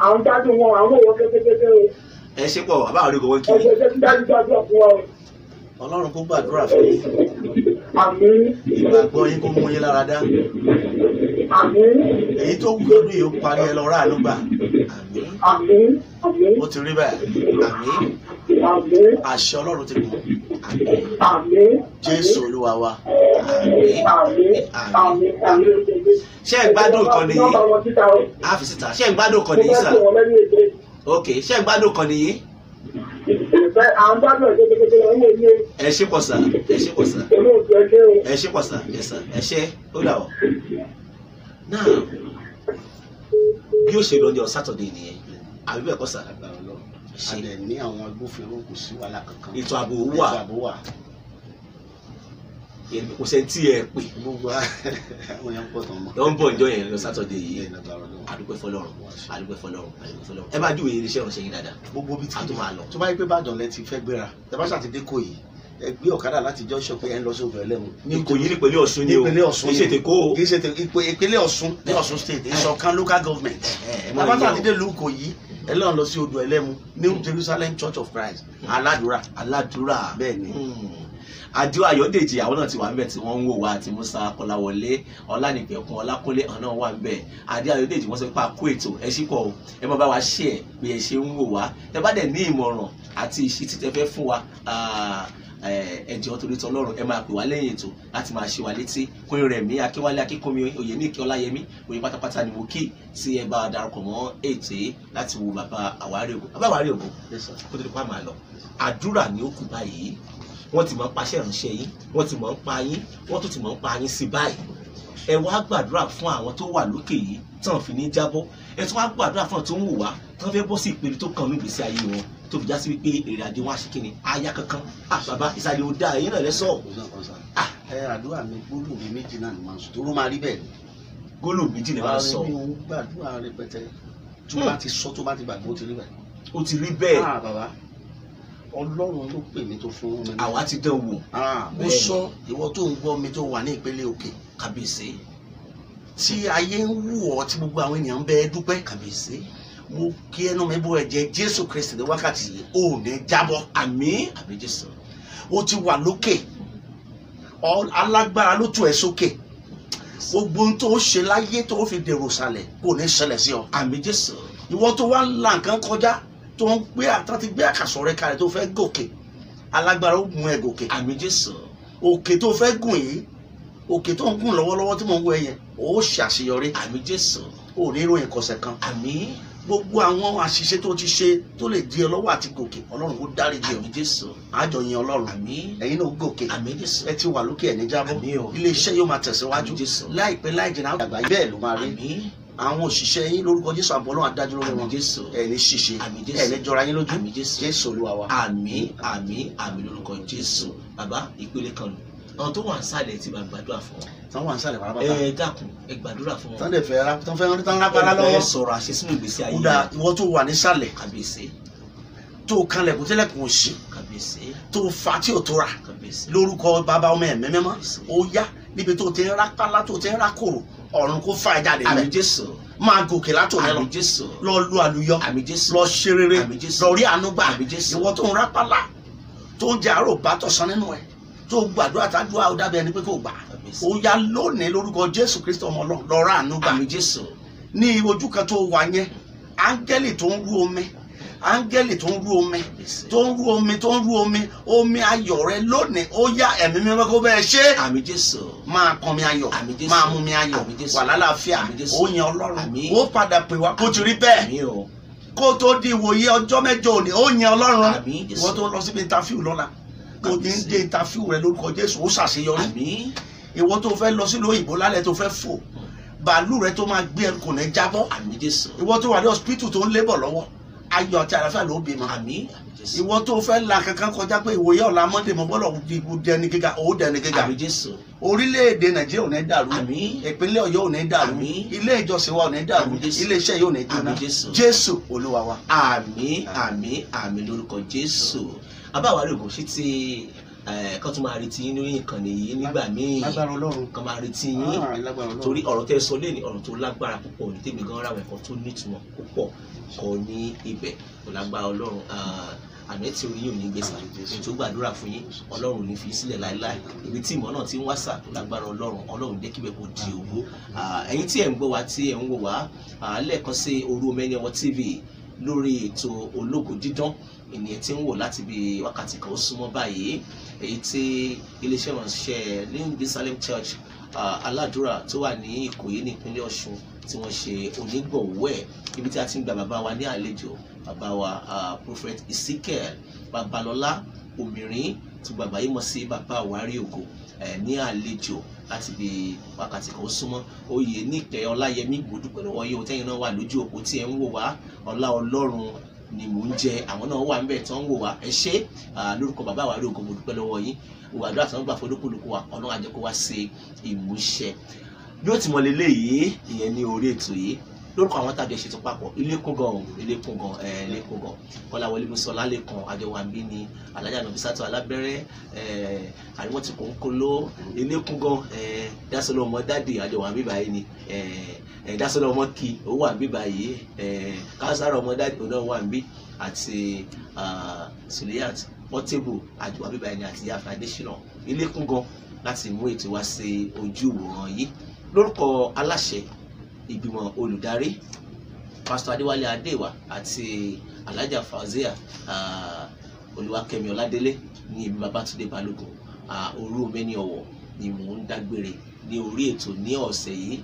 Àwọn dájú wọn, àwọn èèyàn kékeré o. Ẹ ṣé pọ̀ bàbá Àwárí Ògo wọn kí. Ẹgbẹ́ tí dájú fún wa o. Ọlọ́run kó gbàdúrà fún yín. Àmín. Ìgbàgbọ́ yín kó mú yín lára dá. Àmín. Èyí tó wù lọ́dún yìí ó parí ẹ lọ ráàánú gbà. Àmín. Àmín. Àmín. Ó ti rí bẹ́ẹ̀. Àmín. Àmín. Àṣẹ Ọlọ́run ti gùn. Àmín. Àmín. Jésù Olúwa wa. Àmín. Àmín. Àmín. Àmín. Ṣé ẹ gbádùn kan nìyí? A fi síta. Ṣé ẹ gbádùn kan nìyí sà? Ok, ṣé ẹ gbádùn kan nìyí? Ẹ ṣé pọ̀ sà. Ẹ ṣé pọ̀ sà. Ẹ ṣé pọ̀ sà. Ẹ ṣé ó dà wọ̀. Náà bí ó ṣe lọ ní ọ̀sán Sátọ̀dé nìyẹn àbí bẹ́ẹ̀ kọ́ sà. A dẹ̀ ní àwọn agbófinró kò sí wàhálà kankan. Ètò ààbò wà. Ètò ààbò wà. Kò sẹ́ni tí ẹ pè. Gbogbo àwọn èèyàn pọ̀ tán mọ́. Lọ ń bọ̀ ǹjọ́ yẹn lọ Sátọ̀dé yìí. Àdúpẹ́ fọlọ́run. Àdúpẹ́ fọlọ́run. Ẹ bá júwèé iléeṣẹ́ ìránṣẹ́ yín dáadáa. Gbogbo bí tí a tó máa lọ. tó bá yẹ pé Ìbàdàn lẹ ti fẹ́ gbéra tẹ bá ṣàtidé kò yìí ẹ gbé ọ̀kadà láti jọ́ ṣọ́pẹ́ ẹ ń lọ sóògùn ẹlẹ́mu. Ní Ìkòyí nípínlẹ̀ Ọ̀ṣun ni o. Ìpínlẹ̀ Ọ̀ṣun kì í ṣe tèkó o. kì í ṣe ìpínlẹ̀ Ọ̀ṣun ní Ọ̀ṣun state ìṣọ̀kan local government. Bàbá ṣàtidé lu Ìkòyí ẹ lọ́n lọ sí odò ẹlẹ́mu New Jerusalem Church of Christ aládùúrà. Aládùúrà. Bẹ́ẹ̀ ni. Adé Ayọ̀dèjì àwọn náà ti wà níbẹ̀ tí wọ́n ń wò wá àti Musa Kọ́láwọlé Ọlánìpẹ̀kun Ọlákúnlé àwọn náà wà níbẹ̀. Adé Ayọ̀dèjì wọ́n sọ pé a kó ètò ẹ ṣí pọ̀ o ẹ máa bá wa ṣe ẹ̀ bí ẹ ṣe ń wò wá ẹ bá dẹ̀ ní ìmọ̀ràn àti ìṣítí tẹ́ fẹ́ fún wa ẹjọ́ torí tọlọ́run ẹ máa pè wá lẹ́yìn ètò láti máa ṣe wá létí Kúnrin Rẹ̀mí Akínwálé Akínkúnmi Oyèníkẹ́ Ọláyẹmí òye pátápátá ni mo kí tí ẹ bá darapọ̀ mọ́ ètò yìí láti wo bàbá Àwárí Ògo. Bàbá Àwárí Ògo kó tó di pa máa lọ àdúrà ni ó kù báyìí wọ́n ti máa ń paṣẹ́ ìránṣẹ́ yín wọ́n ti máa ń pa yín wọ́n tún ti máa ń pa yín sí báyìí ẹ wá gbàdúrà fún àwọn tó wà lókè yìí tí wọ́n fi ní jábọ́ ẹ tún wá gbàdúrà fún àwọn tó ń wò wá tí wọ́n fẹ́ bọ́ sí ìpele tó kàn ní ìgbésí ayé wọn tó fi já sí wípé èrè àdé wọn àṣekínni aya kankan bàbá ìsàlẹ̀ ò dáa ẹ̀yin náà lẹ́sọ̀. Àdúrà mi gbólóhùn mi méjì náà ni màá sọ tó ló máa rí bẹ́ẹ̀ ni. Gbólóhùn méjì ni màá sọ. mi ò gbàdúrà rẹpẹtẹ tó bá ti sọ tó bá ti gbàgbọ́ ó ti rí bẹ́ẹ̀. ó ti rí bẹ́ẹ̀. Bàbá Ọlọ́run ló pè mí tó fún mi. àwa ti dán wò. mo sọ ìwọ tó ń gbọ́ mi tó wà ní ìpele òkè. Kábíyèsí. tí ayé ń wù ọ́ tí gbogbo àwọn ènìyàn ń bẹ dúpẹ́. Kábíyèsí. mo kí ẹnu mi bọ ẹ̀jẹ̀ Jésù Kristi ní wákàtí yìí ò ní jábọ́. Àmín. Àmín Jésù. ó ti wà lókè alágbára ló tú ẹ sókè gbogbo ohun tó ṣe láyé tó fi dèrò sàlẹ̀ kò ní ṣẹlẹ̀ sí ọ. Àmín Jésù. ìwọ tó wá ń la nǹkan kọjá tó ń gbé àkàsọ̀ rẹ kalẹ̀ tó fẹ́ gòkè alágbára ó mú ẹ gòkè. Àmín Jésù. òkè tó fẹ́ gùn yìí òkè tó ń gùn lọ́wọ́lọ́wọ́ tí mò ń wọ ẹ̀yẹ ó ṣe àṣeyọrí. Àmín Jésù. ò ní ìròyìn kọsẹ̀ kan. Àmín. gbogbo àwọn àṣìṣe tó ti ṣe tó lè di ẹ lọ́wọ́ àti gòkè Ọlọ́run kó dáríjì ọ. Àmín Jésù. àjọ yin Ọlọ́run. Àmín. ẹ̀yin náà gòkè. Àmín Jésù. ẹ ti wà lókè ẹ̀ ní jábọ́. Àmín o. ilé iṣẹ́ yóò máa tẹ̀síwájú. Àmín Jésù. láìpẹ́ láì jìnnà àgbà bẹ́ẹ̀ ló máa rí. Àmín. àwọn òṣìṣẹ́ yín lórúkọ Jésù àbọ̀ Ọlọ́run adájú lórí wọn. Àmín Jésù. ẹ̀ ní ṣìṣe. Àmín Jésù. ẹ̀ ní jọra yín lójú. Àmín Jésù. Jésù Olúwa wa. Àmín. Àmín. Àmín lórúkọ Jésù. Bàbá ìpele kan lò àwọn tó wà ń sàlẹ̀ ti bá gbàdúrà fún wọn. tán wà ń sàlẹ̀ pátápátá. ẹ dákun ẹ gbàdúrà fún wọn. tán lè fẹ́ tán rápálá lọ́wọ́. ẹ sọ̀rọ̀ àṣẹ sínú ìgbésí ayé. kódà ìwọ tó wà nísàlẹ̀ Kábíyèsí. tó kanlẹ̀kùn tẹ́lẹ̀kùn òṣì Kábíyèsí. tó fa tí ò tó ra Kábíyèsí. lórúkọ bàbá ọmọ ẹ̀mí mímọ́ ó yá níbi tó ti ń rápálá tó ti ń rákòrò ọ̀run kó fà ẹ́ jáde Àmín lẹ̀ Jésù. máa gòkè látò lẹ́lọ Àmín Jésù. lọ lu àlùyọ Àmín Jésù. lọ ṣe rere Àmín Jésù. lọ rí àánú gbà Àmín Jésù. ìwọ tó ń rápálá tó ń jẹ àárò bá tọ̀sán nínú ẹ̀ tó gbàdúrà tàdúrà ó dàbí ẹni pé kò gbà ó yá lónìí lórúkọ Jésù Kristi ọmọ Ọlọ́run lọ rà àánú gbà. Àmín Jésù. ní ojú kan tó wà yẹn áńgẹ́lì tó ń rú omi áńgẹ́lì tó ń rú omi tó ń rú omi tó ń rú omi omi ayọ̀ rẹ lónìí ó yá ẹ̀mí mímọ́ kó bẹ́ẹ̀ ṣe. Àmín Jésù. máa pọn mi ayọ̀ Àmín Jésù. máa mú mi ayọ̀ Àmín Jésù. wà lálàáfíà Àmín Jésù. ó yan Ọlọ́run Àmín. ó padà pè wá kó ti rí bẹ́ẹ̀ Àmín o. kó tó di ìwòye ọjọ́ mẹ́jọ òní ó yan Ọlọ́run Àmín Jésù. ìwọ tó ń lọ síbi interview lọ́la kò ní ń dé interview rẹ lórúkọ Jésù ó ṣàṣeyọrí Àmín. ìwọ tó fẹ́ lọ sílùú òyìnbó lálẹ́ tó fẹ́ fò bàálù rẹ tó máa gbé ẹ kò ní jábọ́ Àmín Jésù. ìwọ tó wà ní hospital tó ń lébọ̀ lọ́wọ́ ayọ̀ àti àlàáfíà ló bímọ Àmín. Jésù. ìwọ tó fẹ́ la kankan kọjá pé ìwòye ọ̀la Monday mo bọ́lọ̀ dẹni gíga ó dẹni gíga Àmín Jésù. orílẹ̀-èdè Nàìjíríà ò ní dàrú Àmín. ìpínlẹ̀ Ọ̀yọ́ ò ní dàrú Àmín. ilé ìjọsìn wa ò ní dàrú Àmín Jésù. ilé iṣẹ́ yóò ní jóná Àmín Jésù. Jésù Olúwa wa. Àmín. Àmín. Àmín lórúkọ Jésù. Bàbá Àwárí Ògo ṣe ti kán tún máa retí yín lórí ìkànnì yìí nígbà míì lágbára Ọlọ́run kán máa retí yín lágbára Ọlọ́run torí ọ̀rọ̀ tẹ́ sọ lé ní ọ̀rọ̀ tó lágbára púpọ̀ ní tèmi gan ráwọ̀ ẹ̀kọ́ tó nítumọ̀ púpọ̀ kọ ní ibẹ̀ tó lágbára Ọlọ́run àmì tí orí yóò ní gbèsè ètò gbàdúrà fún yín Ọlọ́run ní fi sílẹ̀ láéláé ibi tí ìmọ̀ náà ti ń wáṣà tó lágbára Ọlọ́run jẹ́ kíbẹ̀ kó di òwò ẹ̀yin tí ẹ̀ ń gbọ́ wa tí ẹ̀ ń wò wá lẹ́ẹ̀kan sí Òru Omeni Ọmọ TV lórí ètò Ológo Dídán ènìyàn tí ń wò láti bí wákàtí kan ó súnmọ́ báyìí èyí tí iléeṣẹ́ ìránṣẹ́ New Salem Church aládùúrà tó wà ní Ìkòyí ní ìpínlẹ̀ Ọ̀ṣun tí wọ́n ṣe onígbọ̀wọ́ ẹ̀ ibi tí a ti ń gba bàbá wa ní àlejò bàbá wa Prophet Ezekiel Babalọ́lá Òmìrín tí bàbá yìí mọ̀ sí bàbá Àwárí Ògo ní àlejò láti bí wákàtí kan ó súnmọ́ oyè níkẹ́ Ọláyẹmí gbòdúpẹ́ lọ́wọ́ yìí òtẹ́yìn náà wà lójú òpó tí ẹ ń wò wá ọlá Ọlọ́run ni mò ń jẹ àwọn náà wà ń bẹ̀ tí wọ́n ń wò wá ẹ ṣé lórúkọ bàbá Àwárí Ògo mo dúpẹ́ lọ́wọ́ yín òwàdúrà tí wọ́n gbà fọdúkúlùkù wa Ọlọ́run á jẹ́ kó wá ṣe ìmúṣẹ bí ó ti mọ leléyìí ìyẹn ní orí ètò yìí lórúkọ àwọn tàbí ẹ̀ṣẹ̀ tó papọ̀ ilékún gan Kọ́láwọlé Bùsọ́lá Lékan àjọwàmbí ni Alájà Nọbísátù Alábẹ́rẹ́ àríwọ̀n tí kò ń kóló ilékún gan Dásọ́lá ọmọ dáàdì àjọwàmbí báyìí ni Dásọ́lá ọmọ kì ó wà bí báyìí Kására ọmọ dáàdì òun náà wà bí àti Suliyat Portable àjọwàmbí báyìí ni àti Yàfẹ́ Adésínà ilékún gan láti mú ètò wá sí ojú ìwòran yìí lórúkọ aláṣẹ ìgbìmọ̀ olùdarí Pastor Adéwálé Adéwà àti Alájà Fauzia Olúwakẹ́mi Ọládélé ní èmi Babátúndé Balógun Òru Omeni Ọ̀wọ̀ ni mò ń dágbére ní orí ètò ní ọ̀sẹ̀ yìí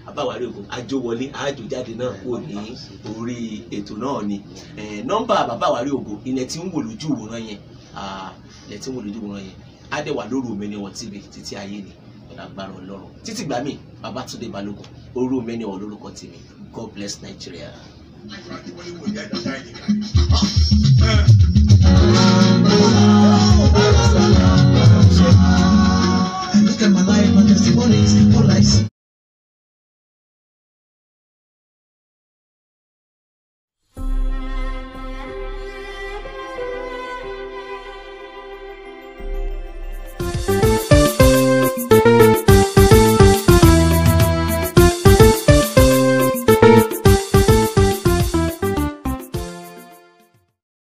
Bàbá Àwárí Ògo àjọwọlé àjòjáde náà kò ní orí ètò náà ni nọ́mbà Bàbá Àwárí Ògo ilẹ̀ tí ń wò lójú ìwòran yẹn Adéwà lórí Omeni Ọ̀wọ̀ TV títí ayé ni agbára Ọlọ́run títí gbà mí Babátúndé Balógun Òru Omeni Ọ̀wọ̀ lórúkọ tèmi God bless Nigeria.